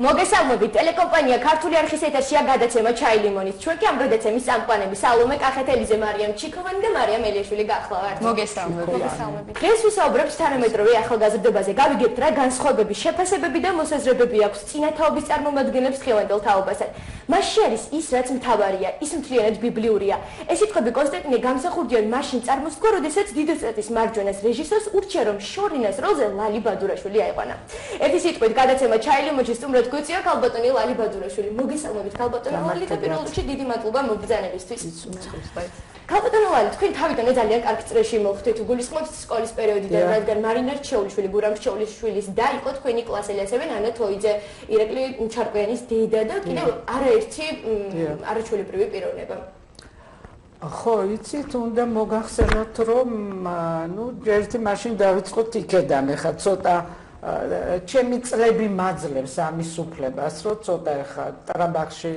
მოგესალმებით, ტელეკომპანია ქართული არხის ეთერშია გადაცემა ჩაი ლიმონის. ჩვენ კი ამ გადაცემის წამყვანები სალომე კახეთელიძე, მარიამ ჩიქოვანი და მარიამ ელიაშვილი გახლავართ. მოგესალმებით. დღეს ვისაუბრებთ თანამედროვე ახალგაზრდობაზე. გავიგებთ რა განსხვავებები, შეფასებები და მოსაზრებები აქვს წინათაობის წარმომადგენლებს დღევანდელ თაობასთან. მასში არის ის, რაც მთავარია, ის მთლიანად ბიბლიურია. ეს სიტყვები კონსტანტინე გამსახურდიან მაშინ წარმოსდგა, როდესაც დიდოსტატის მარჯვენას რეჟისორს ურჩია, რომ შორინას როლზე ლალი ბადურაშვილი აიყვანა. ერთი სიტყვით გადაცემა ჩაი ლიმონში სტუმრად გვიწია ქალბატონი ლალი ბადურაშვილი. მოგესალმებით ქალბატონი ლალი და პირველ რიგში დიდი მადლობა მობრძანებისთვის. ქალბატონი ლალი, თქვენ თავიდანვე ძალიან კარგ წრეში მოხვდით, გულისხმობთ სკოლის პერიოდიდან, რადგან მარინა რჩეულიშვილი, გურამ რჩეულიშვილის და იყო თქვენი კლასელი, ასევე ნანა თოიძე, ირაკლი ჩარკვიანის დედა და კიდევ არაერთი არაჩვეულებრივი პიროვნება. ხო, იცით, უნდა მოგახსენოთ, რომ ერთი მაშინ დავიწყოთ იქედან, ეხლა ცოტა ჩემი წლები მაძლევს ამის უფლებას, რომ ცოტა ეხლა ტრაბახში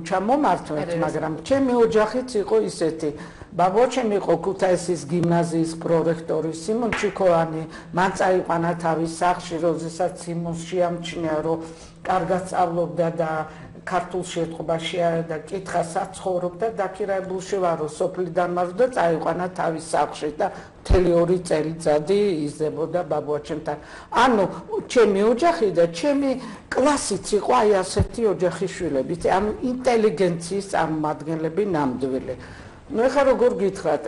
ჩამომართვეთ, მაგრამ ჩემი ოჯახიც იყო ისეთი. ბაბა ჩემი იყო ქუთაისის გიმნაზიის პრორექტორი სიმონ ჩიქოვანი, მან წაიყვანა თავის სახლში, როდესაც სიმონს შეამჩნია, რომ კარგად სწავლობდა და ქართულ შეტყობაში და კითხა საცხოვრობდა, დაქირავებულში ვარო, სოფლიდან მარჯვდა წაიყვანა თავის სახლში და მთელი 2 წელიწადი იზრდებოდა ბაბუაჩემთან. ანუ ჩემი ოჯახი და ჩემი კლასიც იყო აი ასეთი ოჯახის შვილები, ამ ინტელიგენციის წარმომადგენლები ნამდვილი. ეხლა როგორ გითხრათ,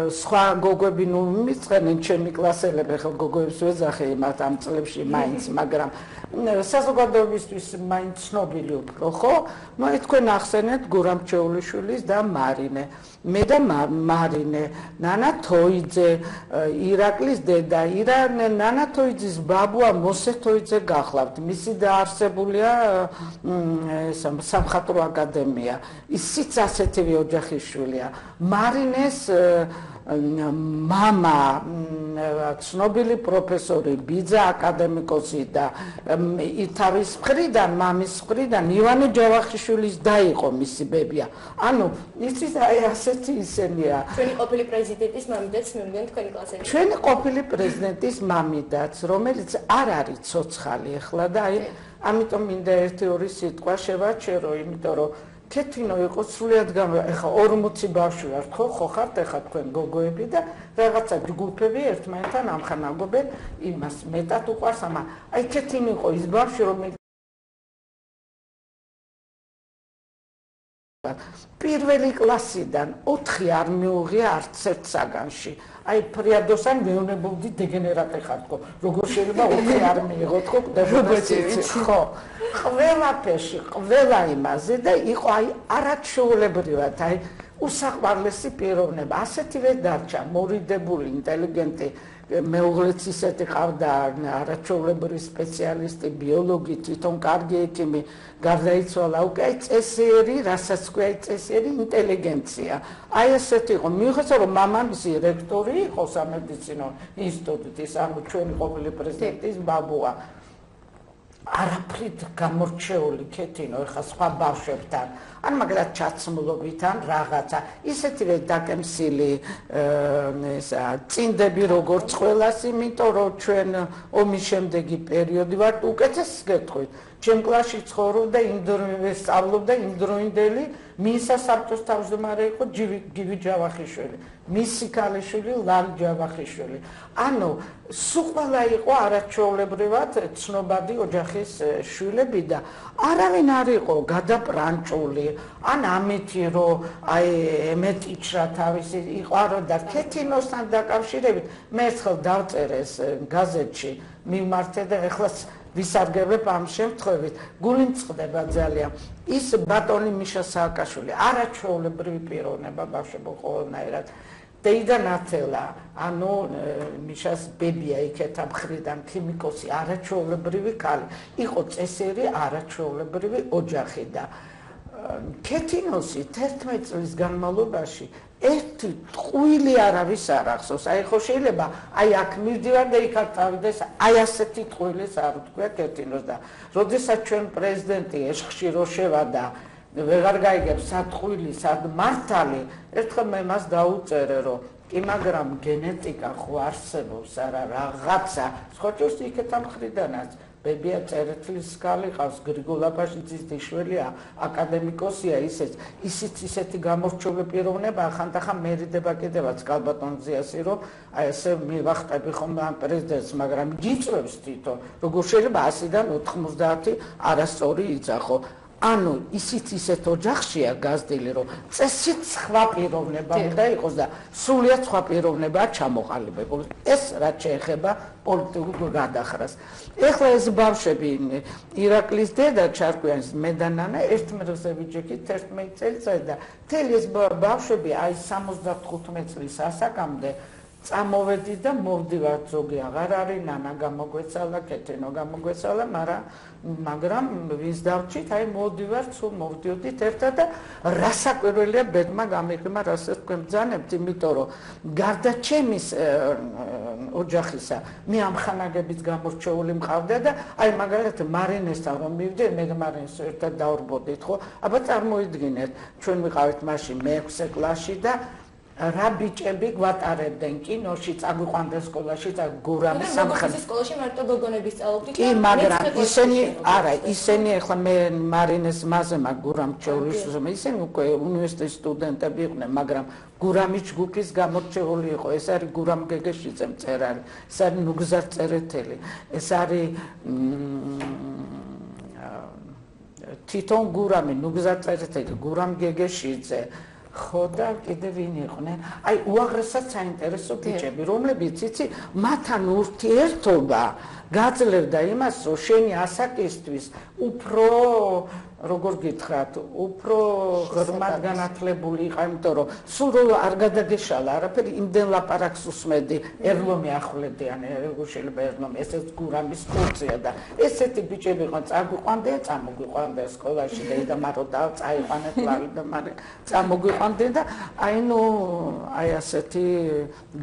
სხვა გოგოები მიწყენენ ჩემი კლასელები, ახლა გოგოებს ვეძახე მათ ამ წლებში მაინც, მაგრამ საზოგადოებისთვის მაინც ცნობილი უფრო, ხო? თქვენ ახსენეთ გურამ რჩეულიშვილის და მარინე. მე და მარინე, ნანა თოიძე, ირაკლის დედა, ნანა თოიძის ბაბუა მოსე თოიძე გახლავთ. მისი დაარსებულია სამხატვრო აკადემია. ისიც ასეთივე ოჯახის შვილია. მარინეს მამა ცნობილი პროფესორი, ბიძა აკადემიკოსი და თავის მხრიდან, მამის მხრიდან ივანე ჯავახიშვილის და იყო მისი ბებია. ანუ იცით, აი ასეთი ისენია. ჩვენი ყოფილი პრეზიდენტის მამიდაც მივიდნენ თქვენი კლასელი. ჩვენი ყოფილი პრეზიდენტის მამიდაც, რომელიც არ არის ცოცხალი ახლა და აი ამიტომ მინდა 1-2 სიტყვა შევაჩერო, იმიტომ რომ კეთინო იყო სრულიად ეხა 40 ბავშვი ვართ, ხო ხართ ეხა თქვენ გოგოები და რაღაცა ჯგუფები ერთმანეთთან ამხანაგობენ იმას მეტად უყვარს ამა აი კეთინო იყო ის ბავშვი რომ პირველი კლასიდან 4 არ მიუღია არც ერთ საგანში. აი ფრიადოსან მეუნებოდი დეგენერატი ხართ, როგორ შეიძლება 4 არ მიიღოთ, ხო? და როგორც იცით, ხო. ყველაფერში, ყველა იმაზე და იყო აი არაჩვეულებრივად, აი უსაყვარლესი პიროვნება. ასეთივე დარჩა, მორიდებული, ინტელიგენტი, მეუღლეც ისეთი ყავდა, არაჩვეულებრივი სპეციალისტი, ბიოლოგი, თვითონ კარგი ექიმი, გარდაიცვალა უკვე აი წესიერი, რასაც ქვია აი წესიერი ინტელიგენცია. აი ესეთი იყო. მიუხედავად რომ მამამისი რექტორი იყო სამედიცინო ინსტიტუტის, ანუ ჩვენი ყოფილი პრეზიდენტის ბაბუა. არაფრით გამორჩეული კეთინო ეხა სხვა ბავშვებთან ან მაგრად ჩაცმულობით ან რაღაცა ისეთივე დაკემსილი წინდები როგორც ყველას, იმიტომ რომ ჩვენ ომის შემდეგი პერიოდი ვართ, უკეთესს გეტყვით, ჩემ კლასში ცხოვრობდა იმდროინდელი სწავლობდა იმდროინდელი მინსა საბჭოს თავმჯდომარე იყო გივი ჯავახიშვილი, მისი ქალიშვილი ლალი ჯავახიშვილი. ანუ სულ ყველა იყო არაჩვეულებრივად ცნობადი ოჯახის შვილები და არავინ არ იყო გადაპრანჭული ან ამითი რომ აი ემეტიჩრა თავისი იყარო და კეთინოსთან დაკავშირებით მე ერთხელ დავწერე ეს გაზეთში მიმართე და ეხლაც ვისარგებლებ ამ შემთხვევით, გული მწყდება ძალიან. ის ბატონი მიშა სააკაშვილი, არაჩვეულებრივი პიროვნება ბავშვებო ყოველნაირად. დეიდა ნათელა, ანუ მიშას ბებია იქეთა მხრიდან ქიმიკოსი, არაჩვეულებრივი ქალი, იყო წესერი არაჩვეულებრივი ოჯახი და ქეთინოსი 11 წლის განმავლობაში ერთი ტყუილი არავის არ ახსოვს. აი ხო შეიძლება აი აქ მივდივარ და იქ ავიდეს, აი ასეთი ტყუილის არ ვთქვია ქეთინოს და როდესაც ჩვენ პრეზიდენტი ეშხში რო შევა და ვეღარ გაიგებს სად ტყუილი, სად მართალი, ერთხელ მე მას დაუწერე რომ კი მაგრამ გენეტიკა ხო არსებობს არა რაღაცა ხოჭოს იქეთა მხრიდანაც ბებია წერეთლის ქალი ყავს გრიგოლ აბაშიძის დიშვილია აკადემიკოსია ისიც ისეთი გამორჩეული პიროვნება ხანდახან მერიდება კიდევაც კალბატონზიასი რომ აი ესე მივახტები ხომ ამ პრეზიდენტს მაგრამ გიწევს თვითონ როგორ შეიძლება 100-დან 90 არასწორი იძახო ანუ ისიც ისეთ ოჯახშია გაზრდილი რომ წესით სხვა პიროვნება უნდა იყოს და სულიად სხვა პიროვნებაა ჩამოყალიბებული ეს რაც შეეხება პოლიტიკურ გადახრას ეხლა ეს ბავშვები ირაკლის დედა ჩარკვიანის მე და ნანა ერთ მერზე ვიჯექით 11 წელიწად და მთელი ეს ბავშვები აი 75 წლის ასაკამდე წამოვედი და მოვდივართ ზოგი აღარ არის ნანა გამოგვეცალა კეთენო გამოგვეცალა მაგრამ ვის დავჭით აი მოვდივართ სულ მოვდიოდით ერთად და რასაკვირველია ბედმა გამიღიმა რასაც თქვენ ბრძანებთ იმიტომ რომ გარდა ჩემის ოჯახისა მე ამ ხანაგებით გამორჩეული მყავდა და აი მაგალითად მარინესთან რომ მივდე მე და მარინეს ერთად დავრბოდით ხო აბა წარმოიდგინეთ ჩვენ ვიყავით მაშინ მე-6 კლასში და რა ბიჭები გვატარებდნენ კინოში, წაგვიყვანდნენ სკოლაში, გურამის სამხატვრო სკოლაში მარტო გოგონები სწავლობდნენ. კი, მაგრამ ისინი ახლა მე მარინეს მასე მაგ გურამჩეულის ისინი უკვე უნივერსიტეტის სტუდენტები იყვნენ, მაგრამ გურამის ჯგუფის გამორჩეული იყო. ეს არის გურამ გეგეშიძე მწერალი, ეს არის ნუგზარ წერეთელი, ეს არის თვითონ გურამი, ნუგზარ წერეთელი, გურამ გეგეშიძე ხო და კიდევ ვინ იყვნენ? აი უაღრესად საინტერესო ბიჭები, რომლებიც იცი, მათთან ურთიერთობა გაძლევდა იმას, რომ შენი ასაკისთვის უფრო როგორ გითხრათ, უფრო ღრმად განათლებული იყო, იმიტომ რომ სულ რო არ გადაგეშალა არაფერი, იმდენ ლაპარაკს უსმედი, ერლომი ახლედიან, როგორ შეიძლება ერლომი, ესეც გურამის კურსია და ესეთი ბიჭები იყო, წამოგვიყვანდნენ სკოლაში და იდამარო და წაიყვანეთ ლავი და მაგრამ წამოგვიყვანდნენ და აი ნუ აი ასეთი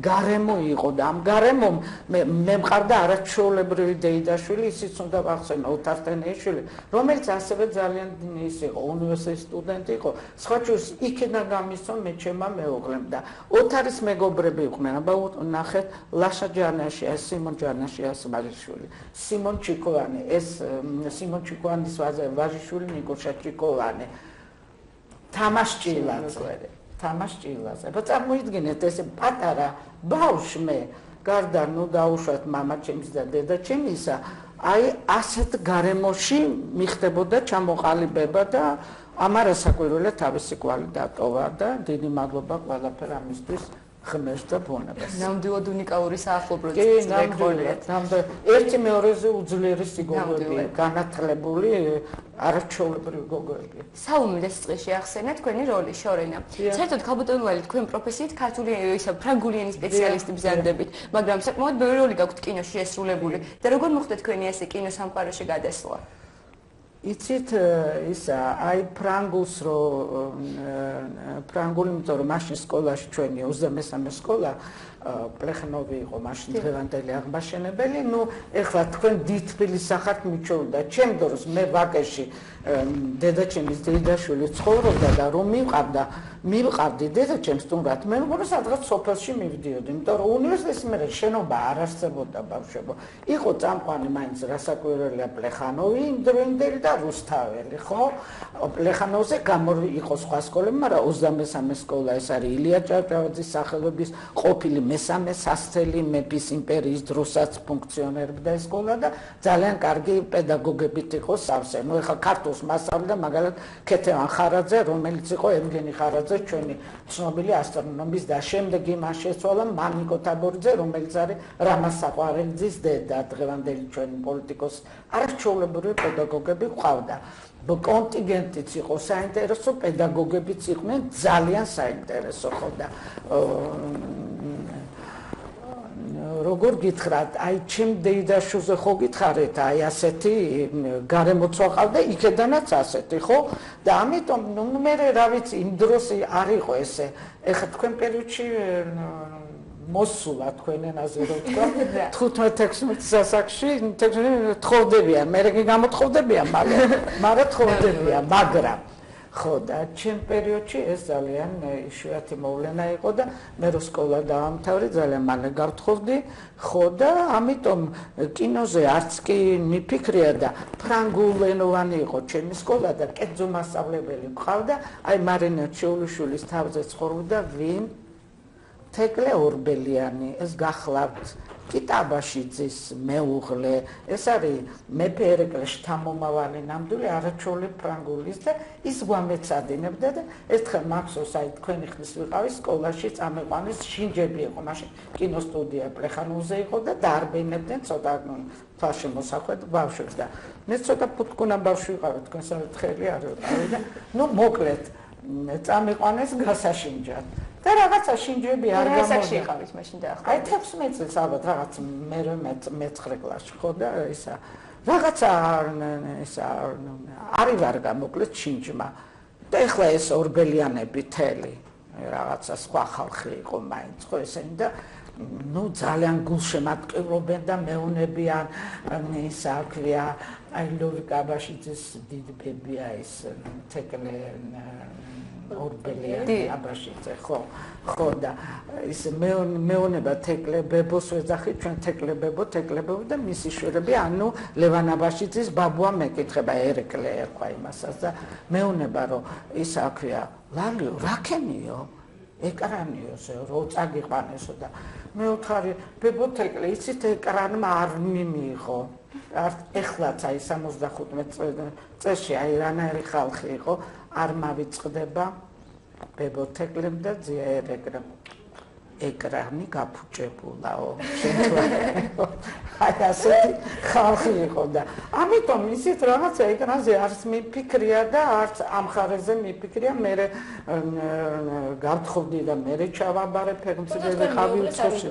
გარემო იყო და ამ გარემომ მე მყავდა არაჩვეულებრივი დეიდაშვილი, ისიც უნდა ვახსენო, უთართენეიშვილი, რომელიც ასევე ძალიან ის იყო უნივერსიტეტის სტუდენტი იყო სხვა ჯერს იქიდან გამისცემ მე ჩემმა მეუღლემ და ოთარის მეგობრები იყვნენ აბა ნახეთ ლაშა ჯანაშია სიმონ ჯანაშია ვაჟიშვილი სიმონ ჩიკოვანი ეს სიმონ ჩიკოვანის ვაჟიშვილი ნიკოშა ჩიკოვანი თამაშ ჭილაძე აბა წარმოიდგინეთ ეს პატარა ბავშვი გარდა ნუ დაუშვათ მამა ჩემის და დედა ჩემისა აი ასეთ გარემოში მიხდებოდა ჩამოყალიბება და ამარა საკვირველია თავისი კვალი დატოვა და დიდი მადლობა ყველაფერ ამისთვის ხმეს და ბუნებას. ნამდვილად უნიკალური საახლობლოების მეგობრებია. ერთი მეორეზე უძლიერესი გოგოები, განათლებული, არაჩვეულებრივი გოგოები. საუბრობთ წესში ახსენა თქვენი როლი შორენა. საერთოდ ქალბატონვალი თქვენ პროფესიით ქართული ისა ფრანგული ენის სპეციალისტი ბრძანდებით, მაგრამ საკმაოდ ბევრი როლი გაქვთ კინოში შესრულებული და როგორ მოხდა თქვენი ესე კინო სამყაროში გადასვლა? იცით ისა აი ფრანგულს ფრანგული იმიტომ რომ მაშინ სკოლაში ჩვენი 23 სკოლა პლეხნოვი იყო მაშინ დღევანდელი აღმაშენებელი ნუ ეხლა თქვენ დიდ თბილისს ახართ მიჩვეულდა ჩემ დროს მე ვაკეში დედაჩემის დეიდაშვილი ცხოვრობდა და რომ მივყავდი დედაჩემს თუნდაც მე მგონი სადღაც სოფელში მივდიოდი იმიტომ რომ უნივერსიტეტის მერე შენობა არ არსებობდა ბავშვებო იყო წამყვანი მაინც რასაკვირველია პლეხანოვი იმდროინდელი და რუსთაველი ხო პლეხანოვზე იყო სხვა სკოლები მაგრამ 23 სკოლა ეს არის ილია ჭავჭავაძის სახელობის ყოფილი მესამე სასწელი მეფის იმპერიის დროსაც ფუნქციონირებდა ეს სკოლა და ძალიან კარგი პედაგოგებით იყო სავსე. ნუ ეხლა ქართულს მასწავლდა მაგალითად ქეთევან ხარაძე, რომელიც იყო ევგენი ხარაძე, ჩვენი ცნობილი ასტრონომის და შემდეგ იმას შეცვალა მანიკო თაბორიძე, რომელიც არის რამაზ საყვარელიძის დედა, დღევანდელი ჩვენი პოლიტიკოსი. არაჩვეულებრივი პედაგოგები ყავდა. კონტინგენტიც იყო საინტერესო, პედაგოგებიც იყვნენ ძალიან საინტერესო ხო და როგორ გითხრათ, აი ჩემ დეიდაშვილზე ხო გითხარით, აი ასეთი გარემოცვა ყავდა, იქედანაც ასეთი, ხო? და ამიტომ ნუ მე რა ვიცი, იმ დროს არ იყო ესე. ეხლა თქვენ პერიოდში მოსულა თქვენ ენაზე რო თქვა 15-16 სასაკში თხოვდებიან, მე კი გამოთხოვდებიან, მაგრამ თხოვდებიან, მაგრამ ხო და ჩემ პერიოდში ეს ძალიან იშვიათი მოვლენა იყო და მე რო სკოლა დავამთავრე ძალიან მალე გავთხოვდი, ხო და ამიტომ კინოზე არც კი მიფიქრია და ფრანგულენოვანი იყო ჩემი სკოლა და კერძო მასწავლებელი მყავდა, აი მარინა ჩეულიშვილის თავზე ცხოვრობდა ვინ? თეკლე ორბელიანი, ეს გახლავთ კიტაბაშიძის მეუღლე, ეს არის მეფე ერეკლეს შთამომავალი ნამდვილი არაჩვეული ფრანგულის და ის გვამეცადინებდა და ერთხელ მახსოვს აი თქვენი ხნის ვიყავი სკოლაში წამეყვანის შინჯები იყო მაშინ კინოსტუდია პლეხანულზე იყო და დაარბენებდნენ ცოტა თვალში მოსახვედ ბავშვებს და მე ცოტა ფუტკუნა ბავშვი ვიყავი თქვენსავით ხელი არ ვიყავი და ნუ მოკლედ წამეყვანეს გასაშინჯად და რაღაცა შინჯები არ გამოვიდა. იყავით მაშინ და აი 16 წელს ალბათ რაღაც მე-19 კლასში ხო და ისა რაღაცა ისა არ ივარგა მოკლედ შინჯმა. და ეხლა ეს ორბელიანები თელი რაღაცა სხვა ხალხი იყო მაინც ხო ესენი და ნუ ძალიან გულშემატკივრობენ და მეუნებიან ისა აქვია აი ლოვიკა აბაშიძის დიდი ბებია ეს თეკლე ორბელიანი აბაშიძე ხო და ის მეუნება თეკლებებოს ვეძახით ჩვენ თეკლებებო და მისი შვილები ანუ ლევან აბაშიძის ბაბუა მეკითხება ერეკლე ერქვა იმასაც და მეუნება რომ ის აქვია ლალიო რაკენიო ეკრანიოზე რო წაგიყვანესო და მე ვთხარი ბებო თეკლე იცით ეკრანმა არ მიმიღო ეხლაც აი 75 წელში აი რანაირი ხალხი იყო არ მავიწყდება ბებო თეკლემ და ძია ერეკლემ ეკრანი გაფუჭებულაო აი ასეთი ხალხი იყო და ამიტომ ისეთ რაღაცა ეკრანზე არც მიფიქრია და არც ამ ხარეზე მიფიქრია მე გავთხოვდი და მე ჩავაბარე ფერმზე ვიყავი უცხოში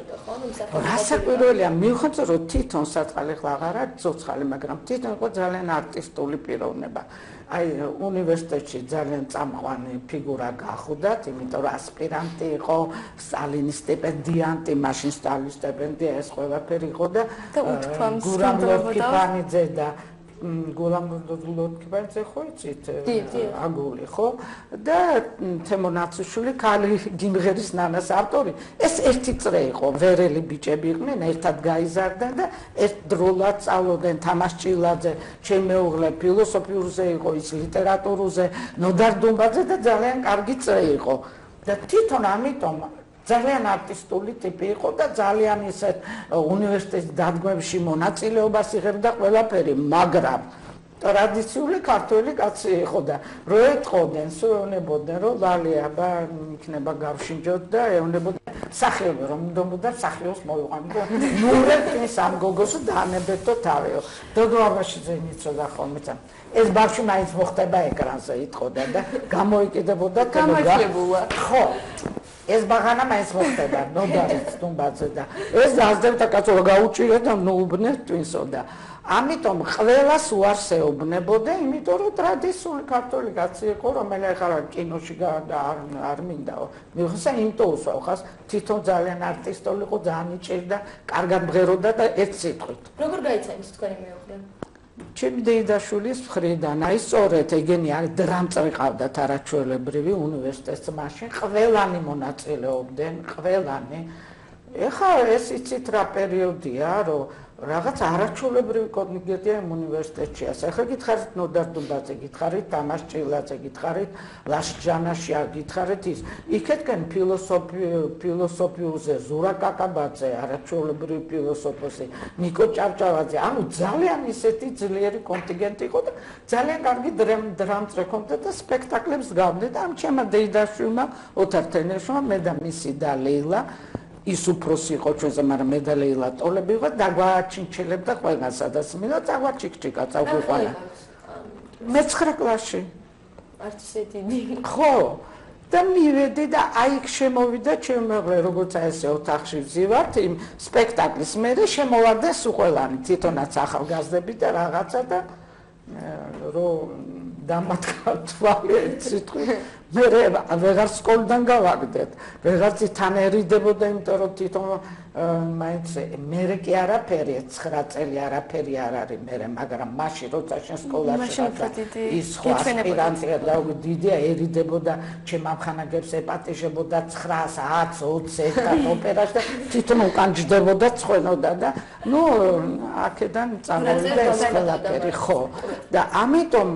რასაკვირველია მივხვდი რომ თვითონ საწყალი ხლა აღარ არის ცოცხალი მაგრამ თვითონ იყო ძალიან არტისტული პიროვნება აი უნივერსიტეტში ძალიან წამყვანი ფიგურა გახვდათ, იმიტომ რომ ასპირანტი იყო, სტალინის სტიპენდიანტი, მაშინ სტალინის სტიპენდია ეს ყველაფერი იყო და გურამ ლორკიბანიძე და გურამ ლორკიბანიძე ხო იცით? აგული ხო? და თემო ნაცუშვილი ქალი გიმღერის ნანას ავტორი. ეს ერთი წრე იყო, ვერელი ბიჭები იყვნენ, ერთად გაიზარდნენ და ერთდროულად სწავლობდნენ თამაშ ჭილაძე, ჩემი მეუღლე ფილოსოფიურზე იყო, ის ლიტერატურაზე, ნოდარ დუმბაძე და ძალიან კარგი წრე იყო. და თვითონ ამიტომ ძალიან არტისტული ტიპი იყო და ძალიან ისეთ უნივერსიტეტის დადგმებში მონაწილეობას იღებდა ყველაფერი, მაგრამ ტრადიციული ქართველი კაცი იყო და რო ეთყოდნენ, ეუნებოდნენ, რომ ლალიაბა იქნება გავშინჯოთ და ეუნებოდნენ სახეობი რომ უნდა სახეოს მოვიყვანო. ნურებ ის ამ გოგოს დაანებეთო თავიო. დოდო აბაშიძე იცოდა ხოლმე თან. ეს ბავშვი მაინც მოხდება ეკრანზე იტყოდა და გამოიკიდებოდა გამოიხლებულა. ხო. ეს ბაღანა მაინც მოხდება, ნოდარიც დუმბაძე და ეს დაძებდა კაცო გაუჭირე და ნოუბნე twinso და ამიტომ ყველას უარსეობნებოდა, იმიტომ რომ ტრადიციული ქართული კაცი იყო, რომელიც ახლა კინოში არ მინდაო. მიხსა იმიტომ უსვახას, თვითონ ძალიან არტისტული იყო, ძალიან იჭერდა, კარგად მღეროდა და ერთ სიტყვით. როგორ გაიცემის თქვენი მეუღლე? ჩემი დეიდაშვილის მხრიდან, აი სწორედ ეგენი არის დრამწრი ყავდათ არაჩვეულებრივი უნივერსიტეტს მაშინ ყველანი მონაწილეობდნენ, ყველანი. ეხლა ეს იცით რა პერიოდია, რომ რაღაც არაჩვეულებრივი კონტინგენტია იმ უნივერსიტეტში. ახლა გითხარით ნოდარ დუბაძე, გითხარით თამაშ ჭილაძე, გითხარით ლაშჯანაშია, გითხარით ის. იქეთკენ ფილოსოფიურზე ზურა კაკაბაძე, არაჩვეულებრივი ფილოსოფოსი, ნიკო ჭავჭავაძე. ანუ ძალიან ისეთი ძლიერი კონტინგენტი იყო და ძალიან კარგი დრამწრე ჰქონდა და სპექტაკლებს გავდე და ამ ჩემმა დეიდაშვილმა, ოთარ თენეშვილმა, მე და მისი და ლეილა ის უფროსი იყო ჩვენზე, მაგრამ მე და ლეილა ტოლები ვიყავ და გვაჩინჩელებდა ყველგან სადაც მინა წაგვაჩიკჩიკა, წაგვიყვანა. მე-9 კლასში. არც ისეთი დიდი. ხო. და მივედი და აი იქ შემოვიდა ჩემი მეუღლე, როგორც ესე ოთახში ვზივართ იმ სპექტაკლის მერე შემოვარდა სუყელანი, თვითონაც ახალგაზრდები და რაღაცა და რომ დამატკა თვალი სიტყვით მე ვეღარ სკოლიდან გავაგდეთ, ვეღარც თანერიდებოდა, იმიტომ რომ თვითონ მაინც მერე კი არაფერი, 9 წელი არაფერი არ არის მერე, მაგრამ მაშინ როცა შენ სკოლაში ხარ ის ხო ასპირანტია და დიდიაერიდებოდა, ჩემ ამხანაგებს ეპატიჟებოდა 900, 100, 20 ეტად ოპერაში და თვითონ უკან ჯდებოდა, ცხენოდა და ნუ აქედან წამოვიდა ეს ყველაფერი, ხო. და ამიტომ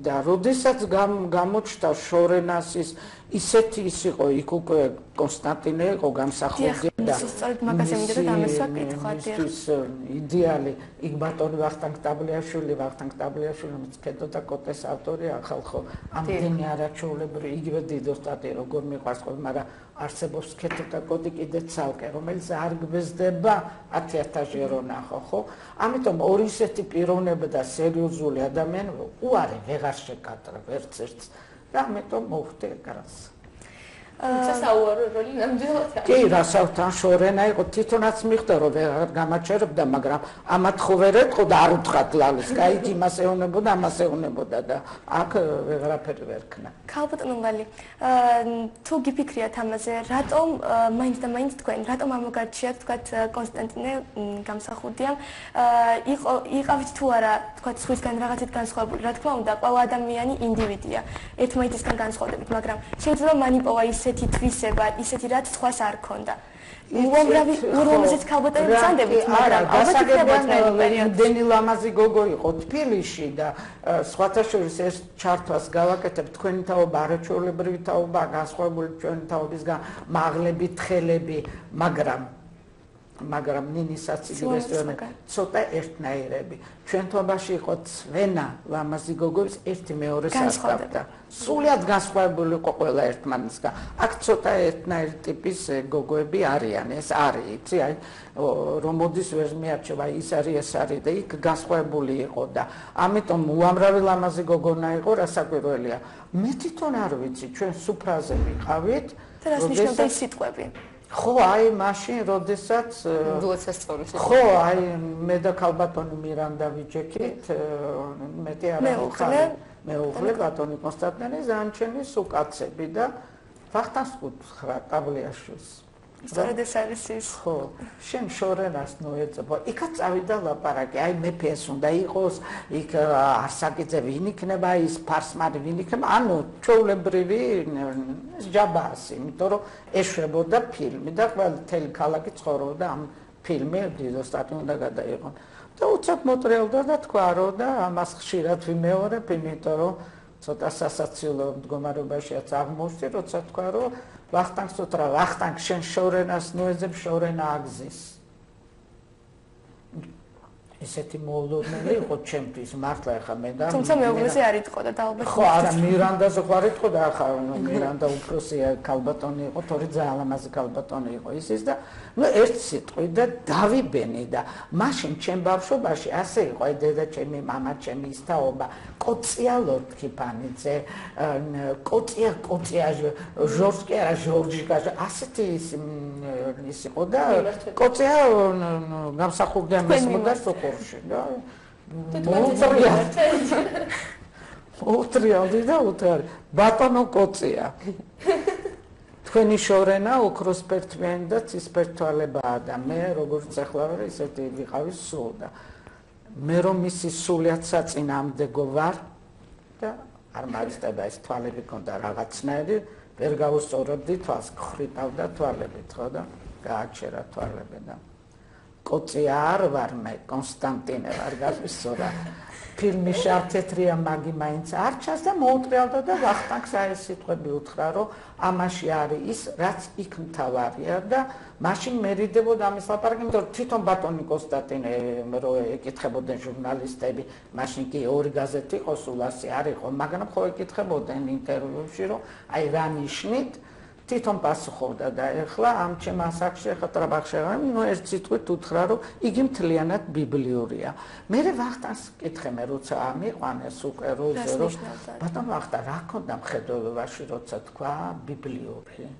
და როდესაც გამოჩნდა შორენასის ისეთი ის იყო, იქ უკვე კონსტანტინე იყო გამსახურდი და სწორედ მაგას ემიდე და ამას ვაკითხავდი. ის იდეალი იქ ბატონი ვახტანგ ტაბლიაშვილი მცქედო და კოტეს ავტორია ხალხო ამდენი არაჩვეულებრივი იგივე დიდოსტატი როგორ მიყვარს ყოველ, მაგრამ არსებობს სქედო და კოტი კიდე ცალკე, რომელიც არ გვეზდება 10,000 რო ნახო, ხო? ამიტომ ორი ისეთი პიროვნება და სერიოზული ადამიანი უარი ვეღარ შეკატრა ვერც ერთს. და ამიტომ მოვხდი ეკრანს. სასაუარო როლი ნამდვილად. კი, რასავთან შორენა იყო, თვითონაც მიხვდა რომ ვეღარ გამაჩერებდა, მაგრამ ამათ ხო ვერ ეთქო და არ უთხრათ ლალის, კაი იმას ეუნებოდა, ამას ეუნებოდა და აქ ვეღარაფერი ვერ ქნა. ქალბატონო ლალი, თუ გიფიქრიათ ამაზე, რატომ მაინც და მაინც თქვენ, რატომ ამოგარჩიათ თქვათ კონსტანტინე გამსახურდიამ, იყავით თუ არა, თქვათ სხვისგან რაღაცით განსხვავებული, რა თქმა უნდა, ყველა ადამიანი ინდივიდია, ერთმანეთისგან განსხვავდებით, მაგრამ შეიძლება მან იპოვა ისეთი თვისება, ისეთი რაც სხვას არ ქონდა. უამრავი უამრავი ქალბატონი ბრძანდებით, მაგრამ დენი ლამაზი გოგო იყო თბილისში და სხვათა შორის ეს ჩართვას გავაკეთებ, თქვენი თაობა არაჩვეულებრივი თაობა, განსხვავებული ჩვენი თაობისგან, მაღლები, თხელები, მაგრამ ნინისაც იგივე ცოტა ერთნაირები. ჩვენ თვობაში იყო ცვენა ლამაზი გოგოების ერთი მეორეს ასწავდა. სულიად განსხვავებული იყო ყველა ერთმანეთისგან. აქ ცოტა ერთნაირი ტიპის გოგოები არიან, ეს არის, იცი, აი რომ მოდის ვერ მიარჩევა, ის არის, ეს არის და იქ განსხვავებული იყო და ამიტომ უამრავი ლამაზი გოგონა იყო, რასაკვირველია. მე თვითონ არ ვიცი, ჩვენ სუფრაზე ვიყავით, და რას ნიშნავდა ის სიტყვები? ხო, აი მაშინ, როდესაც ხო, აი მე და ქალბატონი მირანდა ვიჯექით, მეტი არა ხარ. მეუღლე ბატონი კონსტანტინე ზანჩენის უკაცები და ვახტანგს უთხრა ტაბლიაშვილს. სწორედ ეს არის ის. ხო, შენ შორენას ნოეწებო. იქაც წავიდა ლაპარაკი, აი მეფეს უნდა იყოს, იქ არსაკიძე ვინ იქნება, ის ფარსმარი ვინ იქნება, ანუ ჩვეულებრივი ჯაბასი, იმიტომ რომ ეშვებოდა ფილმი და მთელი ქალაქი ცხოვრობდა ამ ფილმი დიდოსტატი უნდა გადაიღონ. და უცებ მოტრიალდა და თქვა რომ და ამას ხშირად ვიმეორებ, იმიტომ რომ ცოტა სასაცილო მდგომარეობაშიაც აღმოჩნდი, როცა თქვა რომ ვახტანგს უთხრა, ვახტანგ შენ შორენას ნოეძებ, შორენა აგზის. ესეთი მოულოდნელი იყო ჩემთვის, მართლა ახლა მე და თუმცა მეუღლეზე არ იტყოდა და ალბათ ხო, არა, მირანდაზე ხო არ იტყოდა, ახლა მირანდა უფროსია ქალბატონი იყო, თორე ძალიან ლამაზი ქალბატონი იყო ისიც და ნუ ერთ სიტყვით და დავიბენი და მაშინ ჩემ ბავშვობაში ასე იყო, აი დედა ჩემი, მამა ჩემი, ის თაობა, კოცია ლორთქიფანიძე, კოცია ჟორჟი არა ჟორჟიკა, ასეთი ის იყო და კოცია გამსახურდა მესმოდა სოხორში და უტრიალდი და უთარი ბატონო კოცია თქვენი შორენა ოქროსფერტიანი და ცისფერტვალებაა და მე როგორც ახლავე ისეთი ვიყავი სულ და მე რომ მისი სულიად საწინააღმდეგო ვარ და არ მარცხდება ეს თვალები კონდა რაღაცნაირი ვერ გავუსწორებდი თვალს, ხრიტავდა თვალებით, ხო და გააჩერა თვალები და კოცი არ ვარ მე კონსტანტინე ვარ გასვისო რა ფილმი შავ-თეთრია მაგი მაინც არ ჩანს და მოუტრიალდა და ვახტანგს აი ეს სიტყვები უთხრა რომ ამაში არის ის რაც იქ მთავარია და მაშინ მერიდებოდა ამის ლაპარაკი იმიტომ რომ თვითონ ბატონი კონსტანტინე რო ეკითხებოდნენ ჟურნალისტები მაშინ კი ორი გაზეთი იყო სულ 100 არ იყო მაგრამ ხო ეკითხებოდნენ ინტერვიუში რომ აი რა ნიშნით თვითონ პასუხობდა და ეხლა ამ ჩემ ასაკში ეხლა ტრაბახში ნუ ერთ სიტყვით უთხრა რომ იგი მთლიანად ბიბლიურია მე ვახტანგს კითხე მე როცა ამიყვანეს უკვე როზე რომ ბატონ ვახტანგ რა ქონდა მხედველობაში როცა თქვა ბიბლიური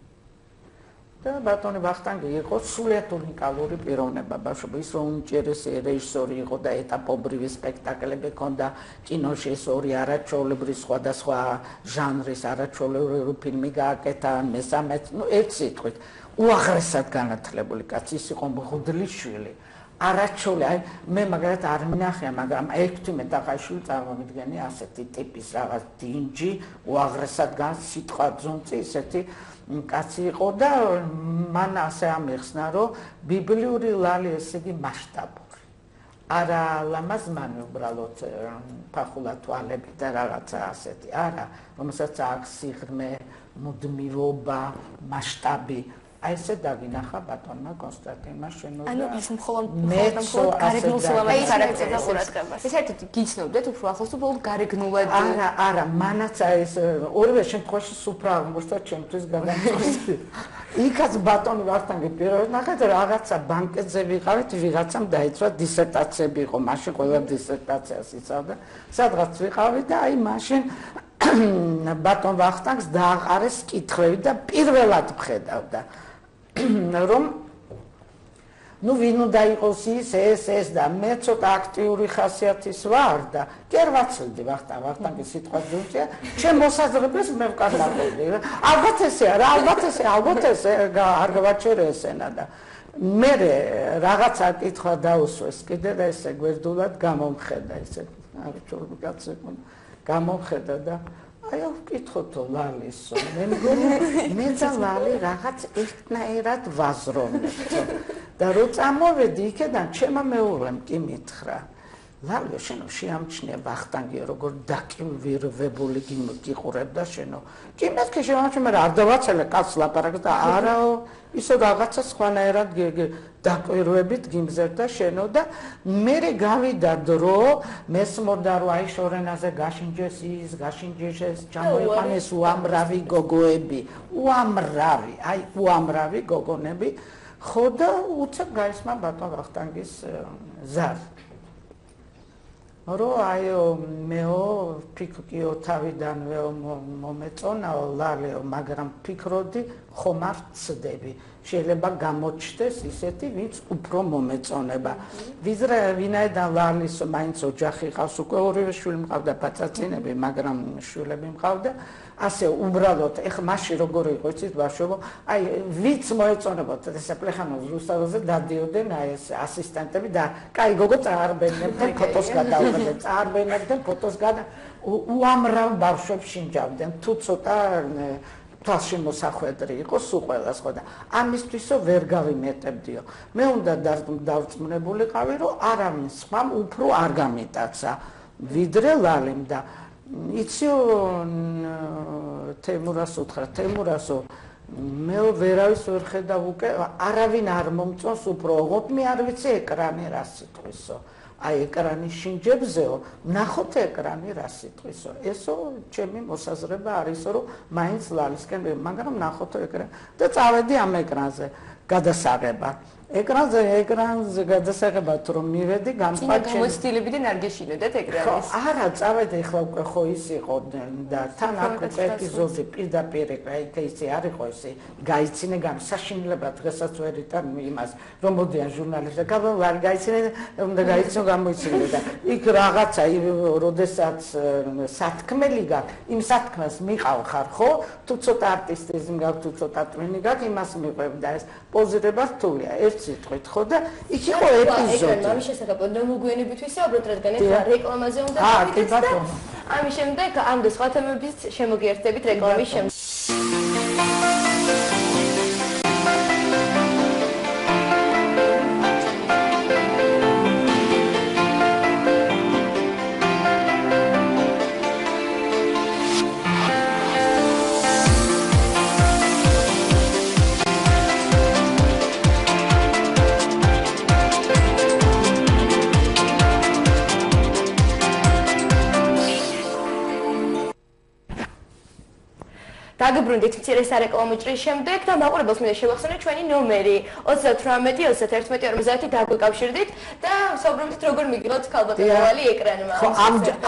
და ბატონი ვახტანგი იყო სრულიად უნიკალური პიროვნება ბავშვობა ის რომ უინტერესი რეჟისორი იყო და ეტაპობრივი სპექტაკლები ჰქონდა კინოში ეს ორი არაჩვეულებრივი სხვადასხვა ჟანრის არაჩვეულებრივი ფილმი გააკეთა მესამეც ნუ ერთ სიტყვით უაღრესად განათლებული კაცი ის იყო მღვდლის შვილი არაჩვეული აი მე მაგალითად არ მინახია მაგრამ 16 ტაყაშვილი წარმოვიდგენი ასეთი ტიპის რაღაც დინჯი უაღრესად სიტყვა ძუნწი ისეთი კაცი იყო და მან ასე ამიხსნა რომ ბიბლიური ლალი ესე იგი მასშტაბური არა ლამაზმანი უბრალოდ ფახულა თვალები და რაღაცა ასეთი არა რომელსაც აქვს სიღრმე მუდმივობა მასშტაბი აი ესე დაგინახა ბატონმა კონსტანტინმა შენობა ანუ ის მხოლოდ გარეგნულ სულამაზ ხარაკტერს და ყურადღებას ეს ერთად გიცნობდეთ უფრო ახლოს თუ ბოლოდ გარეგნულად არა მანაც ეს ორივე შემთხვევაში სუფრა აღმოჩნდა ჩემთვის გადამწყვეტი იქაც ბატონი ვახტანგი პირველად ნახეთ რაღაცა ბანკეტზე ვიყავით ვიღაცამ დაიცვა დისერტაციები იყო მაშინ ყველა დისერტაციას იცავდა სადღაც ვიყავით და აი მაშინ ბატონ ვახტანგს დააყარეს კითხვები და პირველად ვხედავდა რომ ნუ ვინ უნდა იყოს ეს და მე ცოტა აქტიური ხასიათის ვარ და კი არ ვაცილდი ვახტანგის სიტყვა ძუნწია ჩემ მოსაზრებას მე ვკარნაკობდი ალბათ ესე არა ალბათ ესე არ გავაჩერე ესენა და მე რაღაცა კითხვა დაუსვეს კიდე და ესე გვერდულად გამომხედა ესე არჩეული კაცი გამომხედა და აი ვკითხოთო ლალისო მე მგონი მე და ლალი რაღაც ერთნაირად ვაზროვნებთ და რო წამოვედი იქედან ჩემმა მეუღლემ კი მითხრა ლალიო შენო შეამჩნია ვახტანგიო როგორ დაკივირვებული გიყურებდა შენო კი მეთქე შემამჩნია მაგრამ არ დავაცელე კაცს ლაპარაკს და არაო ისო რაღაცა სხვანაირად დაკვირვებით გიმზერდა შენო და მე გავიდა დრო მესმოდა რომ აი შორენაზე გაშინჯეს ის გაშინჯეს ეს ჩამოიყვანეს უამრავი გოგოები უამრავი გოგონები ხო და უცებ გაისმა ბატონ ვახტანგის ზარი რო აიო მეო ფიქრიო თავიდანვე მომეწონაო ლალეო მაგრამ ფიქრობდი ხომ არ ვწდები შეიძლება გამოჩნდეს ისეთი ვინც უფრო მომეწონება ვიზრა ვინაიდან ლალის მაინც ოჯახი ყავს უკვე ორივე შვილი მყავდა პაწაწინები მაგრამ შვილები მყავდა ასე უბრალოდ ეხლა მაშინ როგორ იყო იცით ბავშვობო აი ვინც მოეწონებოდა ესე პლეხანოს რუსთავზე დადიოდნენ აი ეს ასისტენტები და კაი გოგო წარბენებდნენ ფოტოს გადავყდნენ წარბენებდნენ ფოტოს გადა უამრავ ბავშვებს შინჯავდნენ თუ ცოტა თვალში მოსახვედრი იყო სულ ყველას ხო და ამისთვისო ვერ გავიმეტებდიო მე უნდა დავწმუნებულიყავი რომ არავინ სხვამ უფრო არ გამიტაცა ვიდრე ლალიმ და იციო თემურას უთხრა თემურასო მე ვერავის ვერ ხედავ უკვე არავინ არ მომწონს უფრო ოღონდ მე არ ვიცი ეკრანი რა სიტყვისო აი ეკრანის შინჯებზეო ნახოთ ეკრანი რა სიტყვისო ესო ჩემი მოსაზრება არისო რომ მაინც ლალისკენ მაგრამ ნახოთ ეკრანი და წავედი ამ ეკრანზე გადასაღება ეკრანზე გადასაღებად რომ მივედი გამყვაჩენ გამოცდილებიდან არ გეშინოდეთ ეკრანის არა წავედი ახლა უკვე ხო ის იყო და თან აქ უკვე ეპიზოდი პირდაპირ ისე არ იყო ისე გაიცინე საშინელებად დღესაც ვერ იტან იმას რომ მოდიან ჟურნალისტები გავარ გაიცინე უნდა გაიცნო გამოიცინე და იქ რაღაცა როდესაც სათქმელი გაქვს იმ სათქმელს მიყავ ხარ ხო თუ ცოტა არტისტიზმი გაქვს თუ ცოტა ტვინი გაქვს იმას მიყვებ და ეს პოზირება რთულია სიტყვით ხო და იქ იყო ეპიზოდი. ამის შესახებ მოგვიანებით ვისაუბროთ, რადგან ეხლა რეკლამაზე უნდა გავიდეთ და ამის შემდეგ ამ და სხვა თემების შემოგიერთებით რეკლამის შემდეგ. დაგიბრუნდით მცირე სარეკლამო ჭრის შემდეგ და მაყურებელს მინდა შევახსენოთ ჩვენი ნომერი 38 31 50 დაგვიკავშირდით და საუბრობთ როგორ მიგილოთ ქალბატონოვალი ეკრანმა. ხო,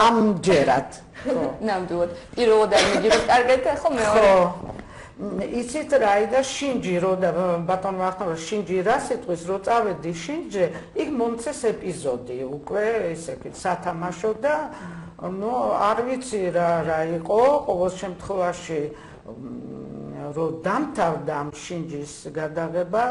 ამჯერად. ხო. ნამდვილად. პირველად არ მიგილოთ კარგად, ხო მეორე. ხო. იცით რა იდა შინჯი რო და ბატონ ვახტანგ შინჯი რა სიტყვის რო წავედი შინჯი იქ მომწეს ეპიზოდი უკვე ესე იგი სათამაშო და ნუ არ ვიცი რა იყო ყოველ შემთხვევაში რო დამთავრდა ამ შინჯის გადაღება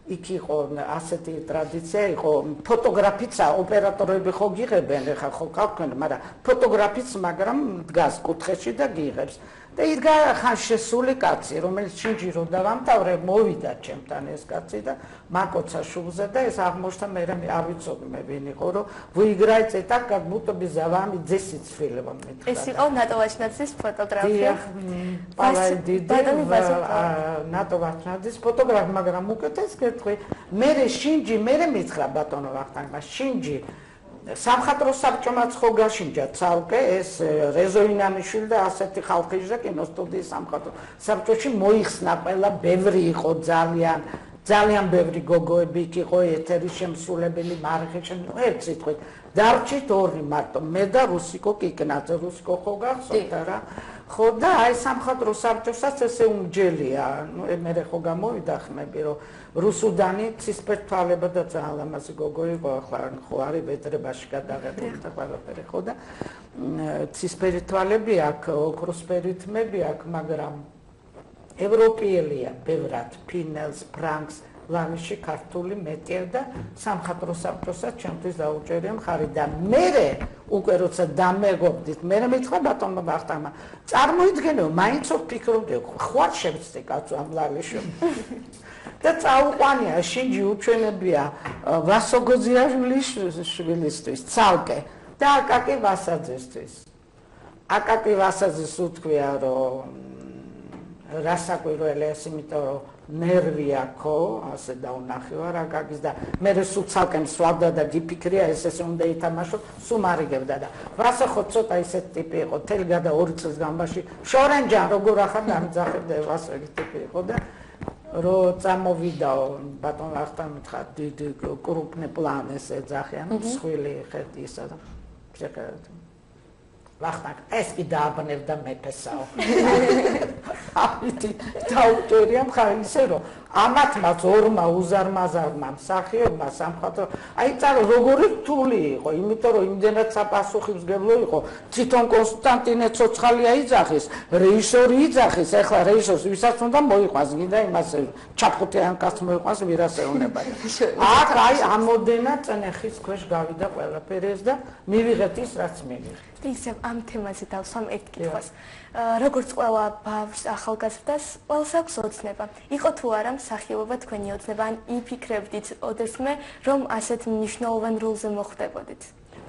იქ იყო ასეთი ტრადიცია იყო ფოტოგრაფიც ოპერატორები ხო გიღებენ ეხა ხო გავქენ მაგრამ ფოტოგრაფიც მაგრამ დგას კუთხეში და გიღებს და იდგა ხან შესული კაცი რომელიც შინჯი რო დავამთავრე მოვიდა ჩემთან ეს კაცი და მაკოცა შუბზე და ეს აღმოჩნდა მე არ ვიცოდი მე ვინ იყო რომ выиграйте так как будто бы за вами 10 фильмов მითხრა ეს იყო ნატო ვაჩნაძის ფოტოგრაფია ნატო ვაჩნაძის ფოტოგრაფია მაგრამ უკეთეს კეთხვი მე შინჯი მე მითხრა ბატონო ვახტანგმა შინჯი სამხატვრო საბჭომაც ხო გაშინჯა ცალკე ეს რეზო ინანიშვილი და ასეთი ხალხი და კინოსტუდიის სამხატვრო საბჭოში მოიხსნა ყველა ბევრი იყო ძალიან ბევრი გოგოები იქ იყო ეთერის შემსრულებელი მარხეჩენ ერთ სიტყვით დარჩით ორი მარტო მე და რუსიკო კიკნაძე რუსიკო ხო გახსოვთ რა ხო და აი სამხატვრო საბჭოსაც ესე უმჯელია ნუ მე ხო გამოვიდა ხმები რომ რუსუდანი ცისფერთვალება და ძალიან ლამაზი გოგო იყო ახლა ხო არის ბედრებაში გადაღებული და ყველაფერი ხო და ცისფერი თვალები აქვს ოქროსფერი თმები აქვს მაგრამ ევროპიელია ბევრად ფინელს ფრანკს ლამიში ქართული მეტია და სამხატვრო საბჭოსაც ჩემთვის დაუჭერია მხარი და მე უკვე როცა დამეგობდით მე მითხრა ბატონმა ვახტანგმა წარმოიდგენო მაინც ვფიქრობდი ხوار შევწდი კაცო ამ ლალიშო და წაუყვანია შინჯი უჩვენებია ვასო გოზიაშვილისთვის ცალკე და აკაკი ვასაძესთვის აკაკი ვასაძეს უთქვია რომ რასაკვირველია ეს იმიტომ რომ ნერვი აქვს ასე დაუნახე ვარ აკაკის და მე სულ ცალკე მსვლავდა და გიფიქრია ეს უნდა ითამაშო სულ მარიგებდა და ვასო ხო ცოტა ისეთ ტიპი იყო თელი გადა 2 წლის განმავლობაში შორენჯან როგორ ახლა დამძახებდა ვასო ეს ტიპი იყო და რო წამოვიდაო ბატონ ვახტანგ მითხრა დიდი კრუპნე პლანი ეს ეძახიან მსხვილი ხედი ისა და შეკერეთ ვახტანგ ეს კი დააბნევდა მეფესაო ამიტი დაუჭერია მხარი ისე რომ ამათმაც ორმა უზარმაზარმა მსახიობმა სამხატვრო აი წარო როგორი რთული იყო იმიტომ რომ იმდენად საპასუხისმგებლო იყო თვითონ კონსტანტინე ცოცხალია იძახის რეჟისორი იძახის ეხლა რეჟისორს ვისაც უნდა მოიყვანს გინდა იმას ჩაფხუტიან კაცს მოიყვანს ვირასეუნება აქ აი ამოდენა წნეხის ქვეშ გავიდა ყველაფერი ეს და მივიღეთ ის რაც მივიღეთ ისევ ამ თემაზე დავსვამ ერთ კითხვას როგორც ყველა ბავშვს ახალგაზრდას ყველს აქვს ოცნება იყო თუ არა მსახიობობა თქვენი ოცნება ან იფიქრებდით ოდესმე რომ ასეთ მნიშვნელოვან როლზე მოხვდებოდით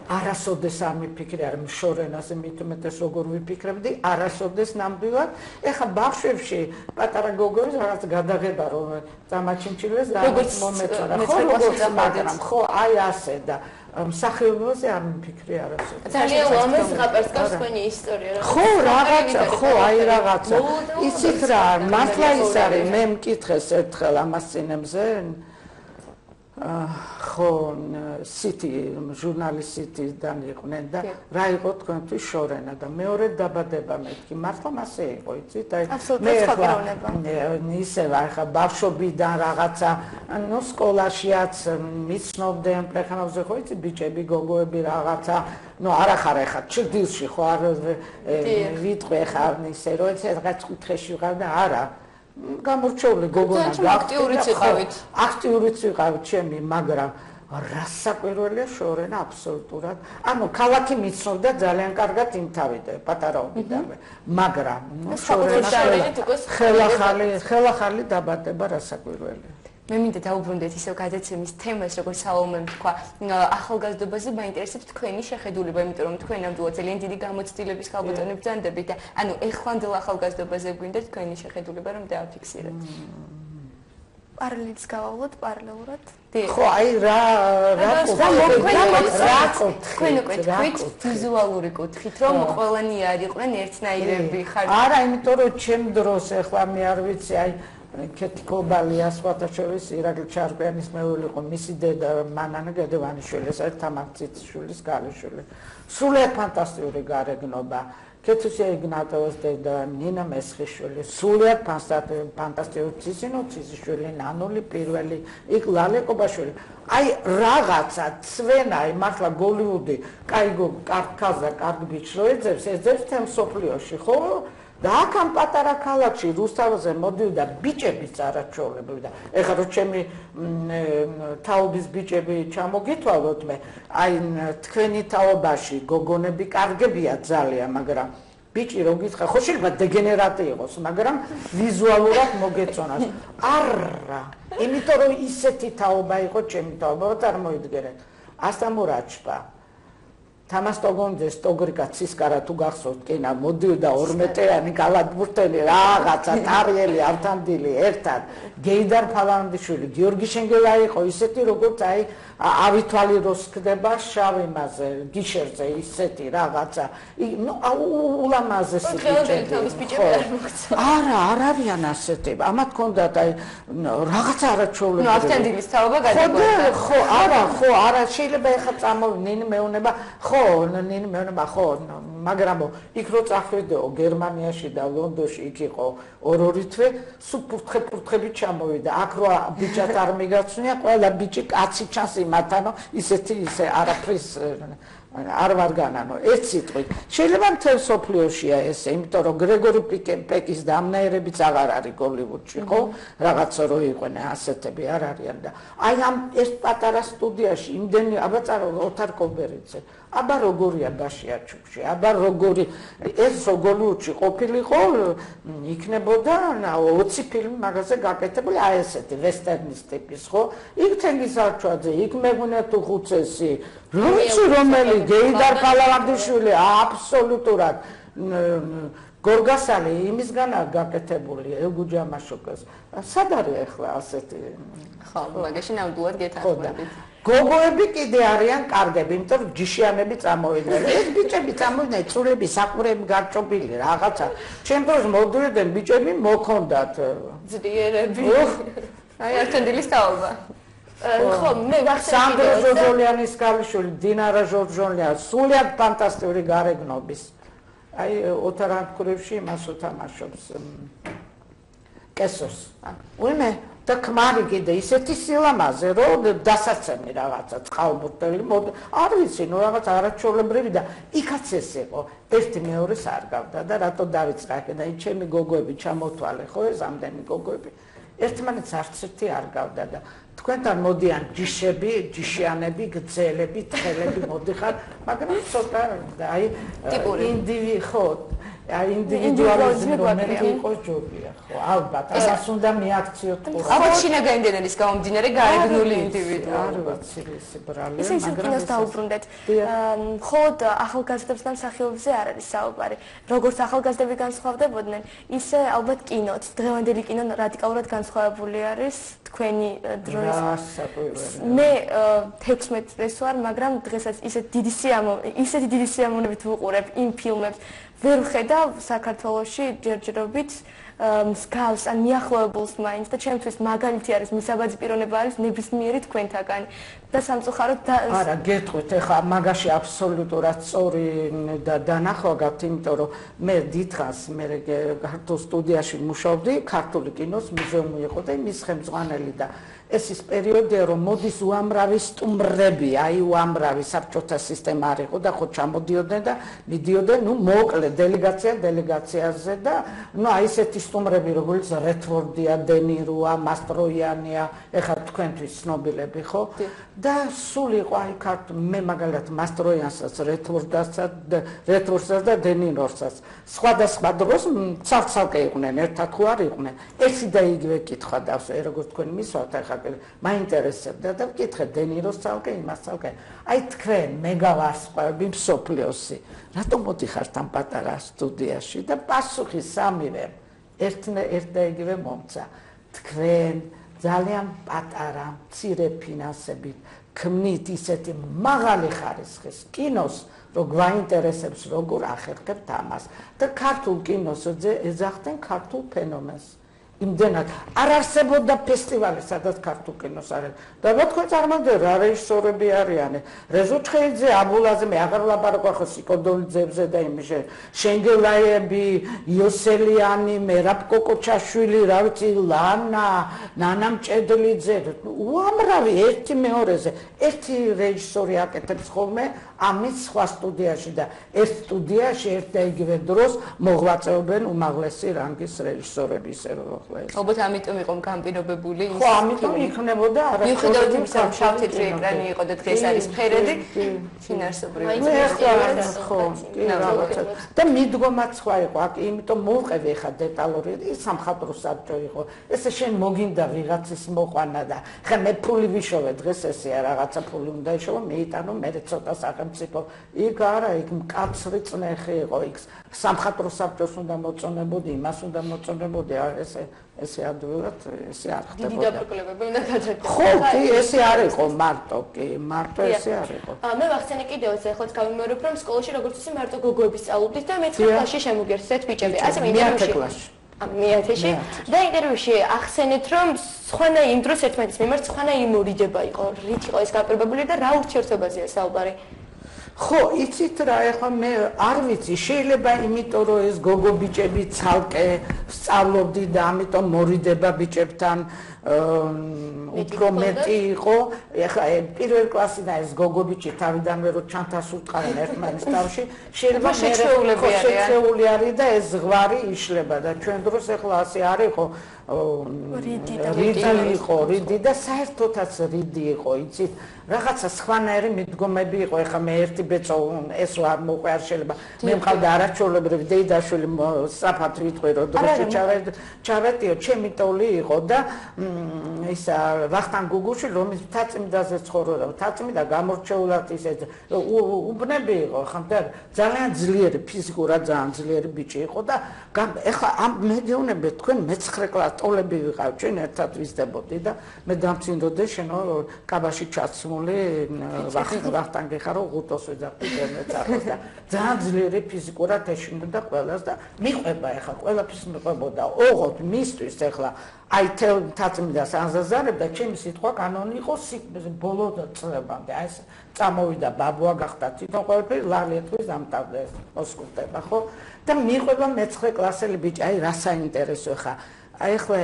არასოდეს არ მიფიქრე არ შორენაზე მით უმეტეს როგორ ვიფიქრებდი არასოდეს ნამდვილად ეხა ბავშვებში პატარა გოგოებს რაღაც გადაღება რომ წამაჩინჩილეს და მომეწონა ხო როგორც მაგრამ ხო აი ასე და მსახიობაზე არ მიფიქრე არასოდეს ძალიან ლამაზ ზღაპარსკავს თქვენი ისტორია ხო რაღაცა ხო აი რაღაცა იცით რა მართლა ის არის მე მკითხეს ერთხელ ამას წინებზე ხო სიტი ჟურნალისტიდან იყვნენ და რა იყო თქვენთვის შორენა და მეორე დაბადება მეთქი მართლა მასე იყო იცით აი მე ისე ახლა ბავშვობიდან რაღაცა ნუ სკოლაშიაც მიცნობდნენ პრეხანავზე ხო იცი ბიჭები გოგოები რაღაცა ნუ არ ახარ ახლა ჩრდილში ხო არ ვიტყვი ახლა ისე რომ ეს რაღაც კუთხეში ვიყავ და არა გამორჩეული გოგონა აქტიურიც ვიყავით ჩემი მაგრამ რასაკვირველია შორენა აბსოლუტურად ანუ ქალაქი მიცნობდა ძალიან კარგად იმთავიდა პატარაობიდანვე მაგრამ ხელახალი დაბადება რასაკვირველია მე მინდა დავუბრუნდეთ ისევ გადაცემის თემას როგორც საომემ თქვა ახალგაზრდობაზე მაინტერესებს თქვენი შეხედულება იმიტომ რომ თქვენ ნამდვილად ძალიან დიდი გამოცდილების ხალბატონი ბრძანდებით და ანუ ეხლანდელ ახალგაზრდობაზე გვინდა თქვენი შეხედულება რომ დააფიქსიროთ პარალელს გავავლოთ პარალელურად. ხო, აი რა თქვენ უკვე თქვით ვიზუალური კუთხით, რომ ყველანი არ იყვნენ ერთნაირები ხარ. არა, იმიტომ რომ ჩემ დროს ახლა მე არ ვიცი, აი კეთი კობალია სხვათა შორის ირაკლი ჩარკვიანის მეუღლე იყო, მისი დედა მანანა გედევანიშვილი, ეს არის თამარ ციციშვილის ქალიშვილი. სრულიად ფანტასტიკური გარეგნობა. კეთუსია იგნატოვას დედა ნინა მესხიშვილი, სრულიად ფანტასტიკური ციციშვილი, ნანული პირველი, იქ ლალე კობაშვილი. აი რაღაცა ცვენა, მართლა გოლივუდი, კაი კარგ კარგ ბიჭს რო ეძებს თემ სოფლიოში, ხო? და აქ პატარა ქალაქში რუსთავზე მოდიოდა ბიჭებიც არაჩვეულებრივი და ეხლა რო ჩემი თაობის ბიჭები ჩამოგითვალოთ მე აი თქვენი თაობაში გოგონები კარგებია ძალიან მაგრამ ბიჭი რო გითხრა ხო შეიძლება დეგენერატი იყოს მაგრამ ვიზუალურად მოგეწონას არა იმიტომ რომ ისეთი თაობა იყო ჩემი თაობა წარმოიდგინეთ ასამურაჩპა თამას ტოგონძე სტოგრიკა ცისკარა თუ გახსოვთ კენა მოდიოდა 12-იანი გალადბურთელი რაღაცა ტარიელი ავთანდილი ერთად გეიდარ ფალანდიშვილი გიორგი შენგელა იყო ისეთი როგორც აი ავითვალი როს ხდება შავ იმაზე გიშერზე ისეთი რაღაცა ნუ ულამაზესი ბიჭები არა არ არიან ასეთები ამათ ქონდათ აი რაღაცა არაჩვეულებრივი ნუ ავთანდილის თაობა გადაგვარდა ხო არა შეიძლება ეხა წამოვიდნენ მეუნება ხო ნინი მეუნება ხო მაგრამ იქ რო წახვიდეო გერმანიაში და ლონდონში იქ იყო ორ-ორი თვე სულ ფურთხებით ჩამოვიდა აქ რო ბიჭად არ მიგაცნია ყველა ბიჭი კაცი ჩანს იმათანო ისე არაფრის არ ვარ განანო ერთ სიტყვით შეიძლება მთელ სოფლიოშია ესე იმიტომ რომ გრეგორი პეკის და ამნაირებიც აღარ არის გოლივუდში ხო რაღაცა რო იყვნენ ასეთები არ არიან და აი ამ ერთ პატარა სტუდიაში იმდენი აბა წარო ოთარ კობერიძე აბა როგორია ბაშია ჩუქში აბა როგორი ეს გოლივუდში ყოფილიყო იქნებოდა 20 ფილმი მაგაზე გაკეთებული აი ესეთი ვესტერნის ტიპის ხო იქ თენგიზარჩვაძე იქ მეღვინე თუხუცესი რომელი გეიდარ პალავანდიშვილი აბსოლუტურად გორგასალი იმისგანაა გაკეთებული ელგუჯამაშოკას სად არის ახლა ასეთი ხო მაგაში ნამდვილად გეთანხმებით გოგოები კიდე არიან კარგები, იმიტომ რომ ჯიშიანები წამოვიდნენ. ეს ბიჭები წამოვიდნენ, წულები, საყურები გარჭობილი რაღაცა. ჩემ დროს მოდიოდნენ ბიჭები მოქონდათ ძდიერები. აი ერთენდილის თაობა. ხო, მე ვახსენე სანდრო ჟორჟოლიანის ქალიშვილი, დინარა ჟორჟოლიანი, სრულიად ფანტასტიკური გარეგნობის. აი ოთარ ანტკურევში იმას უთამაშობს. კესოს. უიმე და ქმარი კიდე ისეთი სილამაზე რომ დასაცემი რაღაცა წყალბურთელი არ ვიცი ნუ რაღაც არაჩვეულებრივი და იქაც ეს იყო ერთი მეორეს არ გავდა და რატო დავიწყაკე და ჩემი გოგოები ჩამოთვალე ხო ეს ამდენი გოგოები ერთმანეთს არც ერთი არ გავდა და თქვენთან მოდიან ჯიშები, ჯიშიანები, გძელები, თხელები მოდიხარ მაგრამ ცოტა აი ინდივიდი ხო აი ინდივიდუალიზმი რომელიც იყო ჯობია ხო ალბათ ამას უნდა მიაქციოთ ალბათ შინაგანდენელის გამომდინარე გარეგნული ინდივიდი არ ვიცი ეს ბრალი მაგრამ კინოს დაუბრუნდეთ ხოდ ახალგაზრდებს და მსახიობებზე არ არის საუბარი როგორც ახალგაზრდები განსხვავდებოდნენ ისე ალბათ კინოც დღევანდელი კინო რადიკალურად განსხვავებული არის თქვენი დროის მე 16 წლის ვარ მაგრამ დღესაც ისეთი დიდი სიამოვნებით ვუყურებ იმ ფილმებს ვერ ვხედავ საქართველოში ჯერჯერობით მსგავს ან მიახლოებულს მაინც და ჩემთვის მაგალითი არის მისაბაძი პიროვნება არის ნებისმიერი თქვენთაგანი და სამწუხაროდ არა გეტყვით ეხლა მაგაში აბსოლუტურად სწორი და დანახვაგავთ იმიტომ რომ მე დიდხანს მე ქართულ სტუდიაში მუშაობდი ქართული კინოს მუზეუმი იყო და მის ხელმძღვანელი და ეს ის პერიოდია რომ მოდის უამრავი სტუმრები აი უამრავი საბჭოთა სისტემა არ იყო და ხო ჩამოდიოდნენ და მიდიოდნენ ნუ მოკლე დელეგაციაზე და ნუ აი ესეთი სტუმრები როგორც რეთვორდია დენიროა მასტროიანია ეხლა თქვენთვის ცნობილები ხო და სულ იყო აი მე მაგალითად მასტროიანსაც რეთვორდსაც და დენიროსაც სხვადასხვა დროს ცალ-ცალკე იყვნენ ერთად ხო არ იყვნენ ესე და იგივე კითხვა დავსვე როგორც თქვენ მისვათ ეხლა მაინტერესებდა და ვკითხე დენიროს ცალკე იმას ცალკე აი თქვენ მეგავარსკვლავები მსოფლიოსი რატომ მოდიხართ ამ პატარა სტუდიაში და პასუხი სამივე ერთ და იგივე მომცა თქვენ ძალიან პატარა, მცირე ფინანსებით ქმნით ისეთი მაღალი ხარისხის კინოს, რომ გვაინტერესებს როგორ ახერხებთ ამას და ქართულ კინოს ეძახდნენ ქართულ ფენომენს. იმდენად არ არსებობდა ფესტივალი, სადაც ქართულ კინოს არ არის. და თქვენ წარმოგიდგენთ რა რეჟისორები არიან. რეზო ჩხეიძე, აბულაზე, მე აღარ ვლაპარაკობ ხო სიკოდოლიძეებზე და იმის შენგელაიები, იოსელიანი, მერაბ კოკოჩაშვილი, რა ვიცი, ლანა, ნანა მჭედლიძე, უამრავი ერთი მეორეზე. ერთი რეჟისორი აკეთებს ხოლმე ამის სხვა სტუდიაში და ერთ სტუდიაში ერთ და იგივე დროს მოღვაწეობენ უმაღლესი რანგის რეჟისორები ისე რომ ალბათ ამიტომ იყო განპირობებული ის. ხო, ამიტომ იქნებოდა მიუხედავად იმისა, რომ შავ-თეთრი ეკრანი იყო და დღეს არის ფერადი, შინაარსობრივი. ხო, კი რაღაცა. და მიდგომაც სხვა იყო, იმიტომ მოვყევი ხა დეტალური, ის სამხატვრო საბჭო იყო. ესე შენ მოგინდა ვიღაცის მოყვანა და ხა მე ფული ვიშოვე დღეს ესეა რაღაცა ფული უნდა იშოვო, მეიტანო მე ცოტა სახელმწიფო. იქ არა, იქ მკაცრი წნეხი იყო, იქ სამხატვრო საბჭოს უნდა მოწონებოდი, იმას უნდა მოწონებოდი, ესე ადვილად ესე არ ხდებოდა. დიდი დაპროკლებები უნდა გაჩერდეს. ხო, კი, ესე არ იყო მარტო, კი, მარტო ესე არ იყო. მე ვახსენე კიდევ ეს ახლაც გავიმეორებ, რომ სკოლაში როგორც ისე მარტო გოგოების სწავლობდით და მე 9 კლასში შემოგერთდეთ ბიჭები. ასე მე-10 მე-10-ში. და ინტერვიუში ახსენეთ, რომ სხვანაირი იმ დროს ერთმანეთის მიმართ სხვანაირი მორიდება იყო, რით იყო ეს გაპირობებული და რა ურთიერთობაზეა საუბარი. ხო, იცით რა, ეხლა მე არ ვიცი, შეიძლება იმიტომ რომ ეს გოგო ბიჭები ცალკე სწავლობდი და ამიტომ მორიდება ბიჭებთან უფრო მეტი იყო. ეხლა პირველ კლასიდან ეს გოგო ბიჭი თავიდანვე რომ ჩანთას უტყავენ ერთმანეთის თავში, შეიძლება შეჩეული არის და ეს ზღვარი იშლება და ჩვენ დროს ეხლა ასე არ იყო. რიდი და საერთოდაც რიდი იყო, იცით, რაღაცა სხვანაირი მიდგომები იყო. ეხლა მე ერთი ბეწო ეს არ მოყვე არ შეიძლება. მე მყავდა არაჩვეულებრივი დეიდაშვილი საფათ ვიტყვი რომ დროში ჩავეტიო, ჩემი ტოლი იყო და ისა ვახტანგ გუგუშვილი რომის თაწმიდაზე ცხოვრობდა, თაწმიდა გამორჩეულად ისე უბნები იყო, ხა ძალიან ძლიერი ფიზიკურად ძალიან ძლიერი ბიჭი იყო და ეხლა ამ მედეუნები თქვენ მე-9 კლასს ტოლები ვიყავ, ჩვენ ერთად ვიზდებოდი და მე დამცინდოდე შენო კაბაში ჩაცმული ვახტანგი ხარო ღუტოს ვეძახდი მეც ახლა და ძალიან ძლიერი ფიზიკურად ეშინოდა ყველას და მიყვება ეხლა ყველაფერს მიყვებოდა ოღონდ მისთვის ეხლა აი თაწმიდას ანზაზარებდა ჩემი სიტყვა კანონი იყო ბოლო წლებამდე აი ეს წამოვიდა ბაბუა გახდა თვითონ ყველაფერი ლალეთვის ამტავდა ეს მოსკუტება ხო და მიყვება მე-9 კლასელი ბიჭი აი რა საინტერესო ხა აი ახლა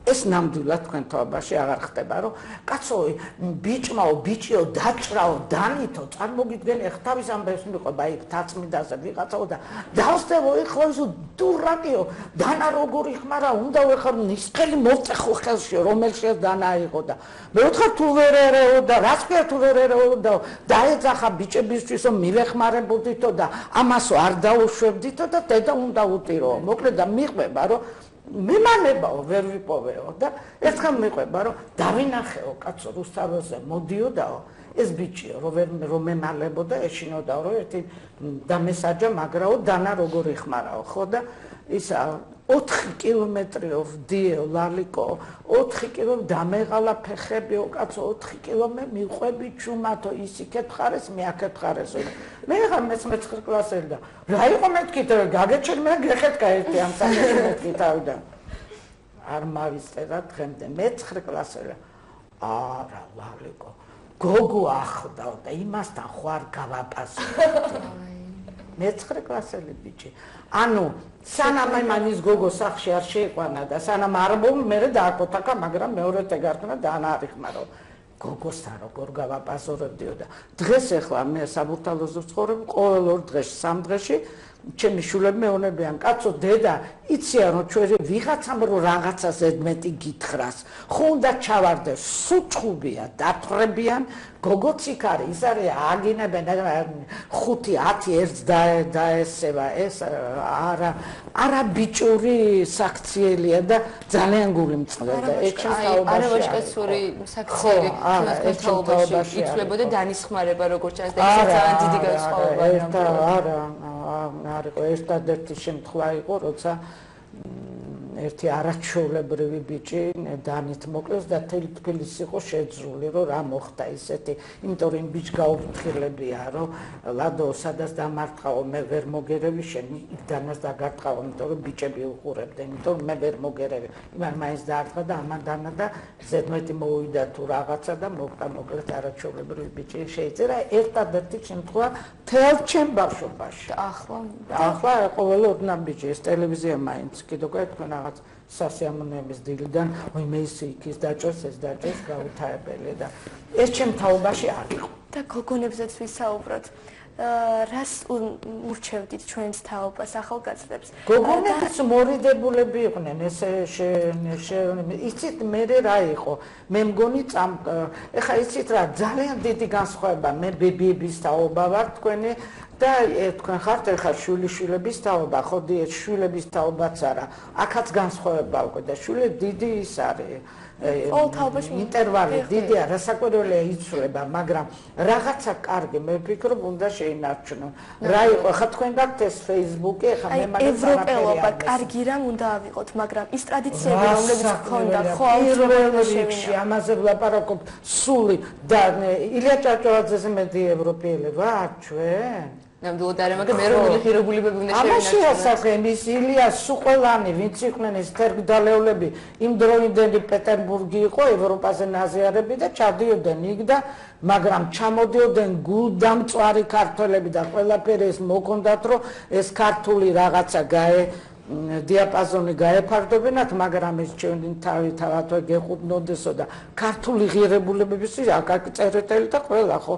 ეს ნამდვილად თქვენ თაობაში აღარ ხდება რომ კაცო ბიჭმაო ბიჭიო დაჭრაო დანითო წარმოგიდგენ ახ თავის ამბებს მიყვება აი თაწმიდაზე ვიღაცაო და დავსდევო ეხლა ის დურაკიო დანა როგორი ხმარა უნდა ვეხარ ნისყელი მოვწეხო ხელში რომელშიც დანა იყო და მე ვთქვა თუ ვერ ერეო და რას ქვია თუ ვერ ერეო და დაეძახა ბიჭებისთვის რომ მივეხმარებოდითო და ამასო არ დაუშვებდითო და დედა უნდა უტიროო მოკლედ და მიყვება რომ მემალებაო ვერ ვიპოვეო და ერთხელ მიყვება რომ დავინახეო კაცო რუსთაველზე მოდიოდაო ეს ბიჭიო რომ მემალებოდა ეშინოდაო რომ ერთი დამესაჯა მაგრაო დანა როგორ იხმარაო ხო და ისა 4 კილომეტრიო ვდიეო ლალიკო 4 კილომეტრი დამეღალა ფეხებიო კაცო 4 კილომეტრი მიყვები ჩუმათო ის იქეთ ხარეს მე აქეთ ხარესო მე ხარ მე-9 კლასელი და რა იყო მეთქი გაგეჩერ მე გეხეთ გაერთი ამ სამეთქი მეთქი თავიდან არ მავისწერა დღემდე მე-9 კლასელი არა ლალიკო გოგო ახდაო და იმასთან ხوار გავაპასო მე-9 კლასელი ბიჭი ანუ სანამ მანის გოგო სახში არ შეიყვანა და სანამ არ მე დააკოთაკა მაგრამ მეორედ ეგარქნა და არ იხმარო გოგოსთან როგორ გავაპასორებდიო და დღეს ახლა მე საბურთალოზე ვცხოვრობ ყოველ 2 დღეში 3 დღეში ჩემი შულები მეუბნებიან კაცო დედა იციან რომ ჩვენ ვიღაცამ რომ რაღაცა ზედმეტი გითხრას ხო უნდა ჩავარდეს სუჩხუბია დათხრებიან გოგოც იქ არის ის არის აგინებენ 5-10 ერთს დაესება ეს არა ბიჭური საქციელია და ძალიან გული მწყდება ეს არა ვაჟკაცური საქციელი ჩვენს თაობაში ითვლებოდა დანიშმარება როგორც ჩანს და ეს ძალიან დიდი განსხვავებაა არა არისო ერთადერთი შემთხვევა იყო როცა ერთი არაჩვეულებრივი ბიჭი დანით მოკლეს და თელი თბილისი იყო შეძრული, რომ რა მოხდა ისეთი, იმიტომ რომ ბიჭი გაუფრთხილებია, რომ ლადო სადაც დამარტყაო მე ვერ მოგერევი, შენ იქ დაგარტყაო, იმიტომ რომ ბიჭები უყურებდნენ, იმიტომ რომ მე ვერ მოგერევი. იმან მაინც დაარტყა და ამან დანა და ზედმეტი მოვიდა თუ რაღაცა და მოხდა მოკლედ არაჩვეულებრივი ბიჭი შეიწერა ერთადერთი შემთხვევა თელ ჩემ ბავშვობაში. ახლა ყოველი ოდნავ ბიჭი ეს ტელევიზია მაინც კიდევ თქვენ რაღაც სასიამოვნების დილიდან მე ის დაჭერს ეს დაჭერს გაუთავებელი და ეს ჩემ თაობაში არ იყო და გოგონებზეც ვისაუბროთ რას ურჩევდით ჩვენს თაობას ახალგაზრდებს გოგონებიც მორიდებულები იყვნენ ესე იცით მე რა იყო მე მგონი ეხა იცით რა ძალიან დიდი განსხვავება მე ბებიების თაობა ვარ თქვენი და თქვენ ხართ ეხა შვილიშვილების თაობა ხოდი ეს შვილების თაობაც არა აქაც განსხვავება უკვე და შვილები დიდი ის არის ყოველ თაობაში ინტერვალი დიდია რასაკვირველია იცვლება მაგრამ რაღაცა კარგი მე ვფიქრობ უნდა შეინარჩუნონ რა იყო ხა თქვენ გაქვთ ეს Facebook-ი ხა მე მაგას ევროპელობა კარგი რამ უნდა ავიღოთ მაგრამ ის ტრადიციები რომლებიც გქონდა ხო პირველ რიგში ამაზე ვლაპარაკობ სული და ილია ჭავჭავაძეზე მეტი ევროპელი ვარ ჩვენ ნამდვილად არა მაგრამ ეროვნული ღირებულებები უნდა შევინარჩუნოთ ამაში ასახენ ის ილია სუყელანი ვინც იყვნენ ეს თერგდალეულები იმ დროინდელი პეტერბურგი იყო ევროპაზე ნაზიარები და ჩადიოდნენ იქ და მაგრამ ჩამოდიოდნენ გულდამწვარი ქართველები და ყველაფერი ეს მოგონდათ რომ ეს ქართული რაღაცა დიაპაზონი გაეფარდებინათ მაგრამ ეს ჩვენი თავი გეყუდნოდესო და ქართული ღირებულებების აკაკ წერეთელი და ყველა ხო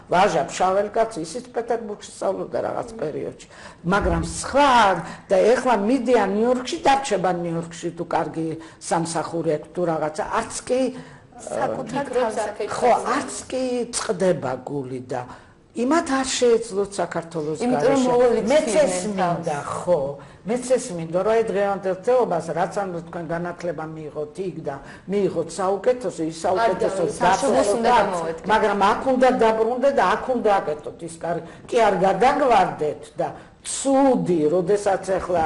ვაჟა ფშაվել კაცი ისიც პეტერბურგში სწავლობდა რაღაც პერიოდში მაგრამ სხვა და ეხლა მიდია ნიუ-იორკში დარჩება ნიუ-იორკში თუ კარგი სამსახური აქვს თუ რაღაცა არც კი საკუთარ თავზე ხო არც კი წყდება გული და იმათ არ შეეძლოთ საქართველოს გარეშე მეც ეს მინდა ხო მეც ეს მინდა რომ აი დღევანდელ თეობას რაც ამ თქვენ განათლება მიიღოთ იქ და მიიღოთ საუკეთესო ის საუკეთესო დაწესებულება მაგრამ აქ უნდა დაბრუნდეთ და აქ უნდა აკეთოთ ის კი არ გადაგვარდეთ და ცუდი როდესაც ახლა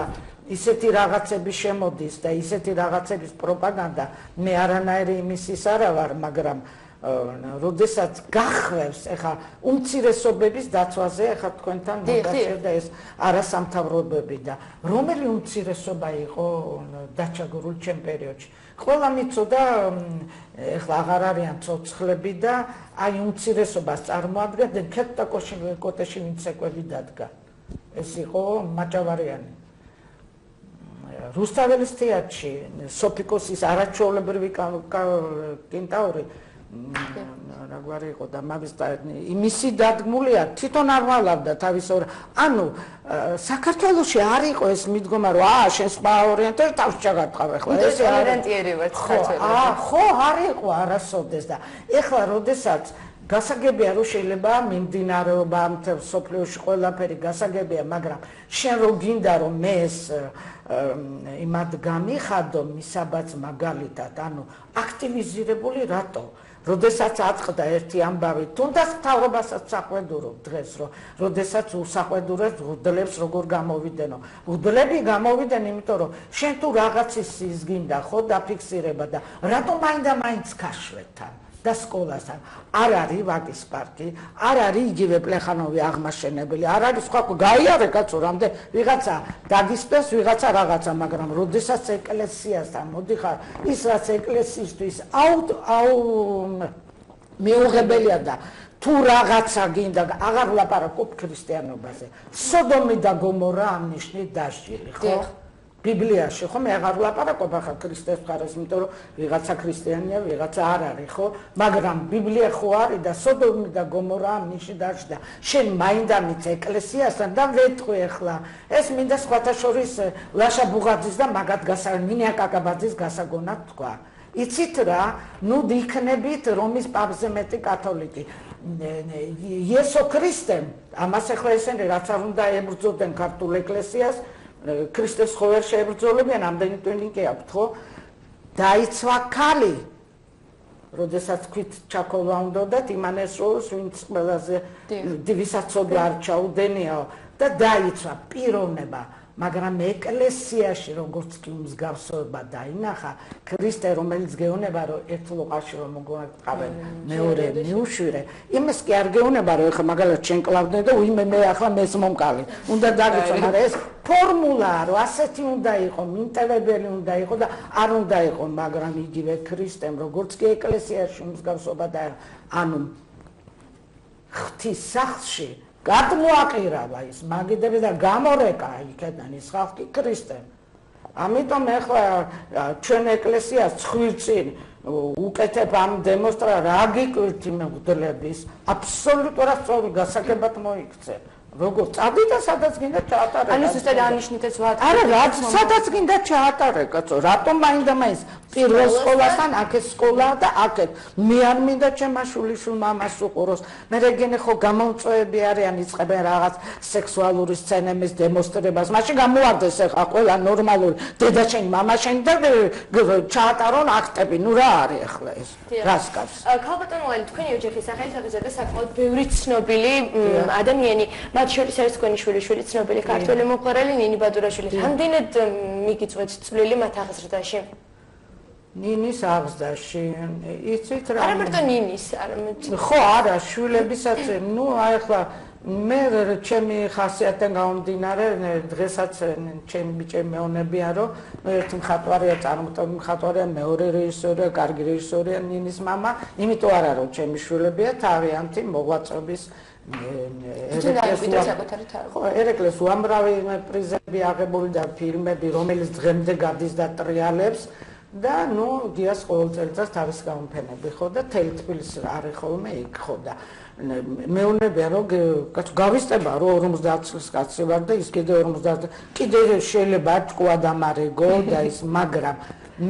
ისეთი რაღაცები შემოდის და ისეთი რაღაცების პროპაგანდა მე არანაირი იმის ის არა ვარ მაგრამ როდესაც გახვევს ეხა უმცირესობების დაცვაზე ეხა თქვენთან მოგაშერდა ეს არასამთავრობოები და რომელი უმცირესობა იყო დაჩაგრულ ჩემ პერიოდში ყველა მიცოდა ეხლა აღარ არიან ცოცხლები და აი უმცირესობას წარმოადგენდნენ ქეთტა კოტეში ვინც ეკვები დადგა ეს იყო მაჭავარიანი რუსთაველის თეატრში სოფიკოსის არაჩვეულებრივი კენტაური რაგვარი იყო და მაგის იმისი დადგმულია თვითონ არ ვალავდა თავის ანუ საქართველოში არ იყო ეს მიდგომა რომ შენ სხვა ორიენტერი თავს ჩაგატყავ ახლა ეს ორიენტიერი ვარ ხო არ იყო არასოდეს და ეხლა როდესაც გასაგებია რომ შეიძლება მიმდინარეობა ამ სოფლიოში ყველაფერი გასაგებია მაგრამ შენ რო გინდა რომ მე ეს იმად გამიხადო მისაბაც მაგალითად ანუ აქტივიზირებული რატო როდესაც აწყდა ერთი ამბავი თუნდაც მთავრობასაც საყვედურობ დღეს როდესაც უსაყვედურებს უძლებს როგორ გამოვიდენო უძლები გამოვიდენ იმიტომ რომ შენ თუ რაღაცის ის გინდა ხო დაფიქსირება და რატომ მაინდა-მაინც ქაშვეთან და სკოლასთან არ არის ვაკის პარკი არ არის იგივე პლეხანოვი აღმაშენებელი არ არის სხვა გაიარე კაცო რამდენ ვიღაცა დაგისპეს ვიღაცა რაღაცა მაგრამ როდესაც ეკლესიასთან მოდიხარ ის რაც ეკლესიისთვის მიუღებელია და თუ რაღაცა გინდა აღარ ვლაპარაკობ ქრისტიანობაზე სოდომი და გომორა ამ ნიშნით დასჯილი ხო ბიბლიაში ხო მე აღარ ვლაპარაკობ ახლა ქრისტეს მხარეს იმიტომ რომ ვიღაცა ქრისტიანია ვიღაცა არ არის ხო მაგრამ ბიბლია ხო არის და სოდომი და გომორა ამ ნიშნით დასჯდა შენ მაინდა-მაინც ეკლესიასთან და ვეთქვი ახლა ეს მინდა სხვათა შორის ლაშა ბუღაძის და მაგათ ნინია კაკაბაძის გასაგონად თქვა იცით რა ნუ იქნებით რომის პაპზე მეტი კათოლიკი იესო ქრისტემ ამას ახლა ესენი რაც არ უნდა ებრძოდნენ ქართულ ეკლესიას ქრისტეს ხო ვერ შეებრძოლებიან ამდენი ტვინი კი აქვთ ხო დაიცვა ქალი როდესაც თქვით ჩაკოლა უნდათ იმანესროს ვინც ყველაზე ვისაც ცოდვა არ ჩაუდენიაო და დაიცვა პიროვნება მაგრამ ეკლესიაში როგორც კი მსგავსება დაინახა, ქრისტე რომელიც გეუბნება რომ ერთ ლოყაში რომ მოგონებყავენ მეორე მიუშვირე, იმას კი არ გეუბნება რომ ეხლა მაგალითად შენ კლავდე და უიმე მე ახლა მეს მომკალი. უნდა დაგიწო, მაგრამ ეს ფორმულაა რომ ასეთი უნდა იყო, მინტევებელი უნდა იყო და არ უნდა იყო, მაგრამ იგივე ქრისტემ როგორც კი ეკლესიაში მსგავსობა და ანუ ღვთის სახლში გადმოაყირავა ის მაგიდები და გამორეკა იქიდან ის ხალხი ქრისტემ. ამიტომ ახლა ჩვენ ეკლესიას ხვირწინ უკეთებ ამ დემონსტრა რა გიკვირთი მეგდლების აბსოლუტურად სწორი გასაგებად მოიქცე. როგორ წადი და სადაც გინდა ჩაატარე. ანუ ზუსტად ანიშნეთ ვარ. არა, რაც სადაც გინდა ჩაატარე, კაცო. რატომ მაინდა-მაინც პირველ სკოლასთან აქეთ სკოლაა და აქეთ მე არ მინდა ჩემმა შვილიშვილმა ამას უყუროს. მე რეგენე ხო გამომწვევები არიან, იწყებენ რაღაც სექსუალური სცენების დემონსტრებას. მაშინ გამოარდეს ახლა ყველა ნორმალური დედაშენი, მამაშენი და ჩაატარონ აქტები. ნუ რა არის ახლა ეს? რას გავს? ქალბატონო ლელი, თქვენი ოჯახის სახელით აღიზარდა საკმაოდ ბევრი ცნობილი ადამიანი. მათ შორის არის თქვენი შვილიშვილი ცნობილი ქართველი მომღერალი ნინი ბადურაშვილი. რამდენად მიგიწვეთ წვლილი მათ აღზრდაში? ნინის აღზრდაში, იცით რა? არა მარტო ნინის, არამედ ხო, არა, შვილებისაც, ნუ აი ახლა მე ჩემი ხასიათიდან გამომდინარე, დღესაც ჩემი ბიჭები მეუბნებიან, რომ ერთი მხატვარია, წარმოტებული მხატვარია, მეორე რეჟისორია, კარგი რეჟისორია ნინის მამა, იმიტომ არა რომ ჩემი შვილებია, თავიანთი მოღვაწეობის ერეკლეს უამრავი პრიზები აღებული და ფილმები, რომელიც დღემდე გადის და ტრიალებს და ნუ დიას ყოველ წელიწადს თავის გამოფენები ხო და თელი თბილისი არის ხოლმე იქ ხო და მეუბნებიან რომ გავისტება რომ 50 წლის კაცი ვარ და ის კიდე 50 კიდე შეიძლება ჭკვა და მარეგო და ის მაგრამ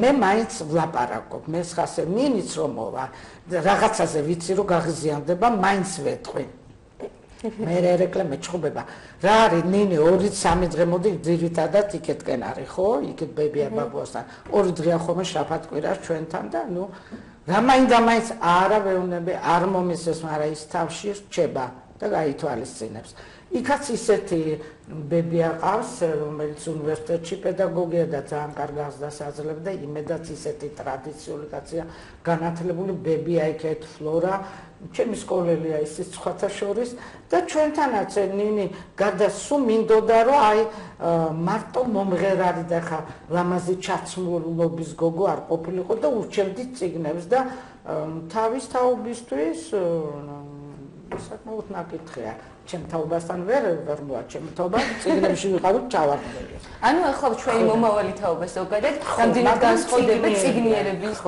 მე მაინც ვლაპარაკობ მე ხასე ნინიც რომ მოვა რაღაცაზე ვიცი რომ გაღიზიანდება მაინც ვეთყვი მე ერეკლე მეჩხუბება რა არის ნინი 2-3 დღე მოდი ძირითადად იქეთკენ არის ხო იქეთ ბებია ბაბუასთან 2 დღეა ხოლმე შაფათკვირას ჩვენთან და ნუ რა მაინდა-მაინც არა ვეუბნები არ მომისეს მაგრამ ის თავში რჩება და გაითვალისწინებს იქაც ისეთი ბებია ყავს რომელიც უნივერსიტეტში პედაგოგია და ძალიან კარგ აღზრდას აძლევს და იმედაც ისეთი ტრადიციული კაცია განათლებული ბებია იქეთ ფლორა ჩემი სკოლელია ისიც სხვათა შორის და ჩვენთანაც ნინი გარდა სულ მინდოდა რომ აი მარტო მომღერალი და ხა ლამაზი ჩაცმულობის გოგო არ ყოფილიყო და ურჩევდი წიგნებს და თავის თაობისთვის საკმაოდ ნაკითხია ჩემ თაობასთან ვერ მოაჩემ თაობა წიგნებში ვიყავით ჩავარდნელი ანუ ახლა ჩვენი მომავალი თაობა ზოგადად რამდენად განსხვავდება წიგნიერების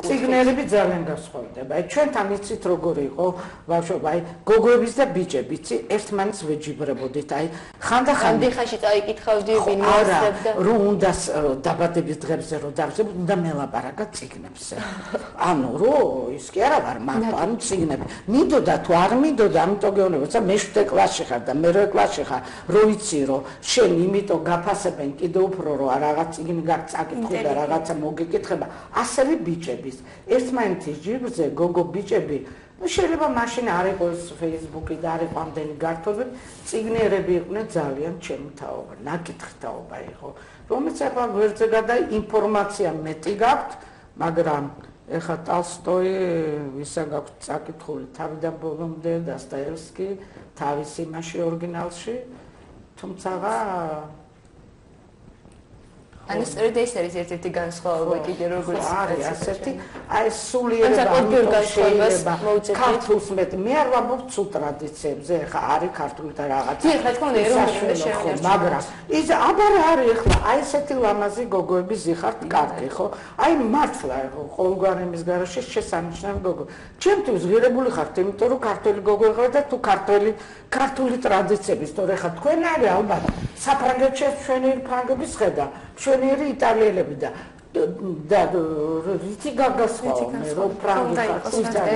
წიგნიერები ძალიან განსხვავდება აი ჩვენთან იცით როგორი იყო ბავშვობა აი გოგოების და ბიჭები იცი ერთმანეთს ვეჯიბრებოდით აი ხანდახან დიხაში წაიკითხავდი ვინ მოასწრებდა რომ უნდა დაბადების დღებზე რომ დავსებოთ უნდა მელაპარაკა წიგნებზე ანუ რომ ის კი არა ვარ მარტო ანუ წიგნები მინდოდა თუ არ მინდოდა ამიტომ გეუბნებოდი მე კლასში ხარ და მე კლასში ხარ რო იცი რომ შენ იმიტომ გაფასებენ კიდე უფრო რომ რაღაც წიგნი გაწაკითხო და რაღაცა მოგეკითხება ასევე ბიჭების ერთმანეთის ჯიბრზე გოგო ბიჭები შეიძლება მაშინ არ იყოს Facebook-ი და არ იყო ამდენი გართობები წიგნიერები იყვნენ ძალიან ჩემი თაობა ნაკითხი თაობა იყო რომელიც ახლა გვერდზე გადა ინფორმაცია მეტი გაქვთ მაგრამ ეხა ტოლსტოი ვისა გაქვთ წაკითხული თავიდან ბოლომდე დასტაევსკი თავის იმაში ორიგინალში თუმცა ანუ სწორედ ეს არის ერთ-ერთი განსხვავება კიდე როგორც არის ასეთი აი სულიერება შეიძლება ქართულს მეტ მე არ ვამბობ ცუდ ტრადიციებზე ეხა არის ქართული და რაღაცა კი რა თქმა უნდა ეროვნული შეხედვა მაგრამ ის აბარ არის ეხლა აი ესეთი ლამაზი გოგოები ზიხართ კარგი ხო აი მართლა ყოველგვარი იმის გარშე შესანიშნავი გოგო ჩემთვის ღირებული ხართ იმიტომ რომ ქართული გოგო ხარ და თუ ქართული ტრადიციების თორე ხა თქვენ არის ალბათ საფრანგეთში ჩვენი ფრანგების ხედა ჩვენიერი იტალიელები და და რითი გაგასხავ მე რომ ფრანგი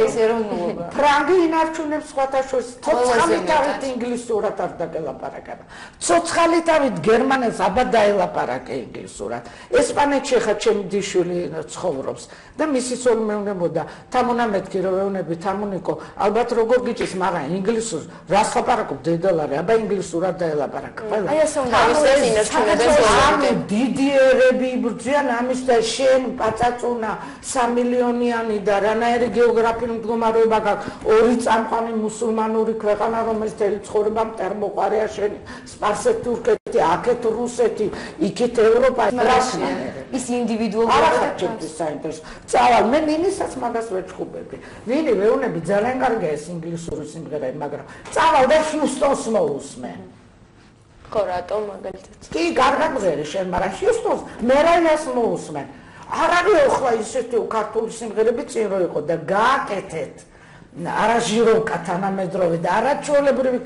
ეს ეროვნულობა ფრანგი ინარჩუნებს სხვათა შორის ცოცხალით ინგლისურად არ დაგელაპარაკება ცოცხალით გერმანელს აბა დაელაპარაკე ინგლისურად ესპანეთში ხა ჩემი დიშვილი ცხოვრობს და მისი სულ მეუნებოდა თამუნა მეთქი რომ ეუნები თამუნიკო ალბათ როგორ გიჭის მაგრამ ინგლისურს რას ლაპარაკობ დედალარე აბა ინგლისურად დაელაპარაკე ყველა აი ასე უნდა ის ინარჩუნებს დიდი ერები იბრძვიან ამის და შენ პაწაწუნა 3 მილიონიანი და რანაირი გეოგრაფიული მდგომარეობა გაქვს ორი წამყვანი მუსულმანური ქვეყანა რომელიც თელი ცხოვრება მტერმოყარია შენი სპარსეთ თურქეთი აქეთ რუსეთი იქით ევროპა ის ინდივიდუალურად არახარჯებს საინტერესო წავალ მე ნინისაც მაგას ვეჩხუბები ნინი ვეუნები ძალიან კარგია ეს ინგლისური სიმღერა მაგრამ წავალ და ჰიუსტონს მოусმე ხო რატომ მაგალითად კი გარდაგღერი შენ მაგრამ ჰიუსტონს მერაიას მოусმე არ არის ახლა ისეთი ქართული სიმღერები წინ რო იყო და გააკეთეთ არა ჟიროვკა თანამედროვე და არა ჩვეულებრივი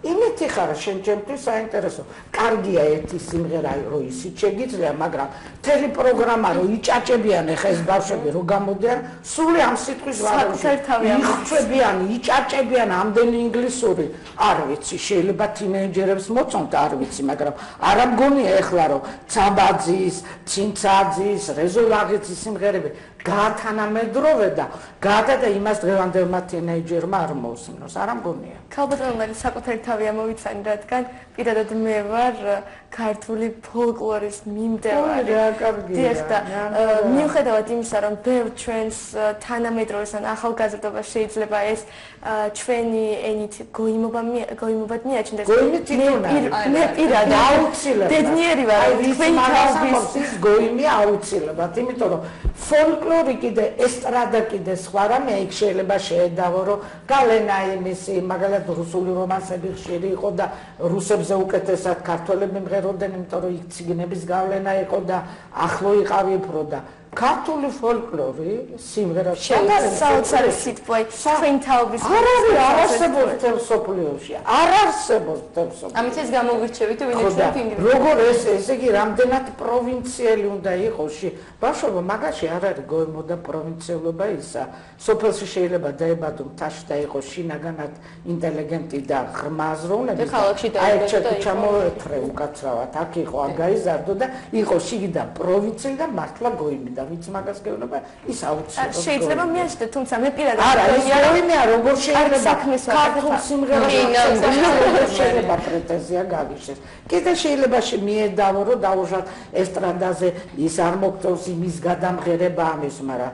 იმითი ხარ შენ ჩემთვის საინტერესო კარგია ერთი სიმღერა რო ისიც შეგიძლია მაგრამ მთელი პროგრამა რო იჭაჭებიან ეხა ეს ბავშვები რო გამოდიან სული ამ სიტყვის ვარაუდები იხჩებიან იჭაჭებიან ამდენი ინგლისური არ ვიცი შეიძლება თინეიჯერებს მოწონთ არ ვიცი მაგრამ არ ამგონია ეხლა რომ ცაბაძის ცინცაძის რეზოლაღიცის სიმღერები გაათანამედროვე და გაადა იმას დღევანდელმა თინეიჯერმა არ მოусმინოს არ ამგონია ქალბატონმა საკუთარი თავი ამოვიცანი რადგან პირადად მე ვარ ქართული ფოლკლორის მიმდევარი დიახ მიუხედავად იმისა რომ ბევრ ჩვენს თანამედროვეს ან ახალგაზრდობას შეიძლება ეს ჩვენი ენით გოიმობად მიაჩნდეს მე პირადად აუცილებლად დედნიერი ვარ თქვენი თავის გოიმი აუცილებლად იმიტომ რომ ფოლკლორი კიდე ესტრადა კიდე სხვა რამე იქ შეიძლება შეედავო რომ გალენა იმისი მაგალითად რუსული რომანსები ხშირი იყო და რუსებზე უკეთესად ქართველები მღეროდნენ იმიტომ რომ იქ ციგნების გავლენა იყო და ახლო იყავი უფრო და ქართული ფოლკლორი სიმღერა საოცარი სიტყვა თქვენ თაობის არ არსებობს თელსოფლიოში არ არსებობს თელსოფლიოში ამით ეს გამოგვირჩევით ვინაიდან ინდივიდუალური როგორ ესე იგი რამდენად პროვინციელი უნდა იყოს ბავშვობა მაგაში არ არის გოემო და პროვინციელობა ისა სოფელში შეიძლება დაებადო მთაში და იყოს შინაგანად ინტელიგენტი და ღრმა აზროვნები აი ჩამოეთრე უკაცრავად აქ იყო აგაიზარდო და იყო შიგიდან პროვინციელი და მართლა გოიმი და ვიც მაგას გეუბნება ის აუცილებლად შეიძლება მიაჩნდეთ თუმცა მე პირადად არა ის გოიმია როგორ შეიძლება ქართულ სიმღერაში შეიძლება პრეტენზია გაგიშეს კიდე შეიძლება მიედავო რომ დაუშვათ ესტრადაზე ის არ მოგწონს იმის გადამღერება ამის მაგრამ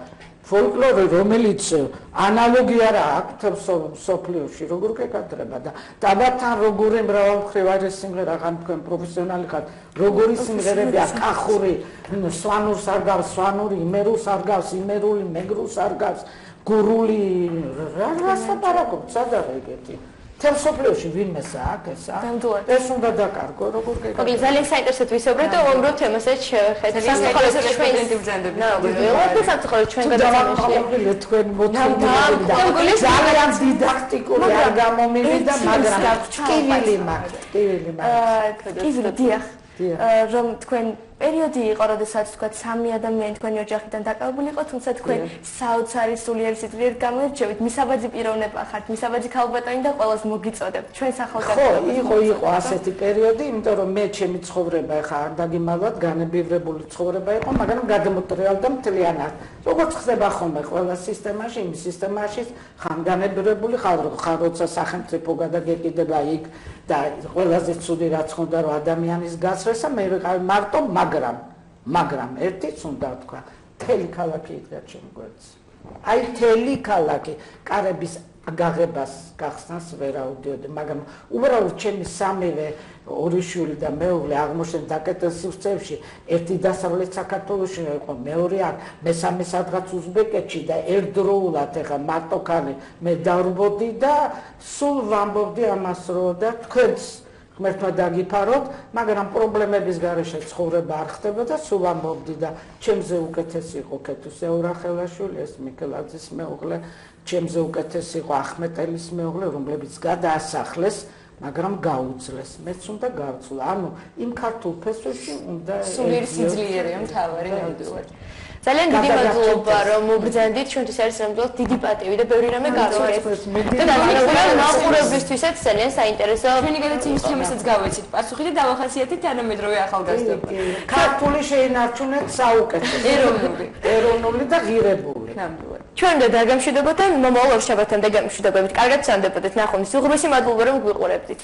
ფოლკლორი რომელიც ანალოგია რა აქვს სოფლიოში როგორ გეკადრება და დაბათან როგორი მრავალმხრივ არის სიმღერა ხან თქვენ პროფესიონალი ხართ როგორი სიმღერები აქვს კახური სვანურს არ გავს სვანური იმერულს არ გავს იმერული მეგრულს არ გავს გურული რას აპარაკობთ სადაღე ეგეთი თელსოფლიოში ვინმეს აქვს ესა ეს უნდა დაკარგო როგორ გეკადრება მოკლედ ძალიან საინტერესო ვისაუბრეთ და უამრავ თემასაც შევხედეთ სამწუხაროდ სტუდენტი ბრძანდები ნაუგებია სამწუხაროდ ჩვენ გადავამყარებელი თქვენ მოთხოვნები და ძალიან დიდაქტიკური არ გამომივიდა მაგრამ ტკივილი მაქვს დიახ რომ თქვენ პერიოდი იყო, როდესაც თქვა სამი ადამიანი თქვენი ოჯახიდან დაკავებული იყო, თუმცა თქვენ საოცარი სულიერი სიძლიერით გამოირჩევით, მისაბაძი პიროვნება ხართ, მისაბაძი ქალბატონი და ყველას მოგიწოდებთ. ჩვენ ახალგაზრდობა. ხო, იყო ასეთი პერიოდი, იმიტომ რომ მე ჩემი ცხოვრება ხა არ დაგიმალვად განებივრებული ცხოვრება იყო, მაგრამ გადამოტრიალდა მთლიანად. როგორც ხდება ხოლმე ყველა სისტემაში, იმ სისტემაში ხან განებივრებული ხარ, როცა სახელმწიფო გადაგეკიდება იქ და ყველაზე ცუდი რაც ხონდა რომ ადამიანის გასრესა მე ვიყავი მარტო მაგრამ ერთიც უნდა თქვა მთელი ქალაქი იდგა ჩემ გვერდს აი მთელი ქალაქი კარების გაღებას გახსნას ვერ აუდიოდი მაგრამ უბრალოდ ჩემი სამივე ორი შვილი და მეუღლე აღმოჩნდა დაკეტილ სივრცეებში ერთი დასავლეთ საქართველოში იყო მეორე აქ მესამე სადღაც უზბეკეთში და ერთდროულად ეხა მარტო ქალი მე დავრბოდი და სულ ვამბობდი ამას რომ და თქვენს ღმერთმა დაგიფაროთ მაგრამ პრობლემების გარეშე ცხოვრება არ ხდება და სულ ვამბობდი და ჩემზე უკეთესი იყო ქეთუს ევრახელაშვილი ეს მიქელაძის მეუღლე ჩემზე უკეთესი იყო ახმეტელის მეუღლე რომლებიც გადაასახლეს მაგრამ გაუძლეს. მეც უნდა გავცვლა. ანუ იმ ქართულ ფესვებში უნდა სულიერი სიძლიერეა მთავარი ნამდვილად. ძალიან დიდი მადლობა რომ მობრძანდით, ჩვენთვის არის ნამდვილად დიდი პატივი და ბევრი რამე გავიგეთ. და დამიწყდა მაყურებლისთვისაც ძალიან საინტერესო. ჩვენი გადაცემის თემასაც გავეცით პასუხი და დავახასიათეთ თანამედროვე ახალგაზრდობა. ქართული შეინარჩუნეთ საუკეთესო. ეროვნული და ღირებული. ნამდვილად. ჩვენ და დაგემშვიდობოთ და მომავალ ორ შაბათამდე გემშვიდობებით. კარგად სანდებოდეთ ნახვამდის. უღრმესი მადლობა რომ გვიყურებდით.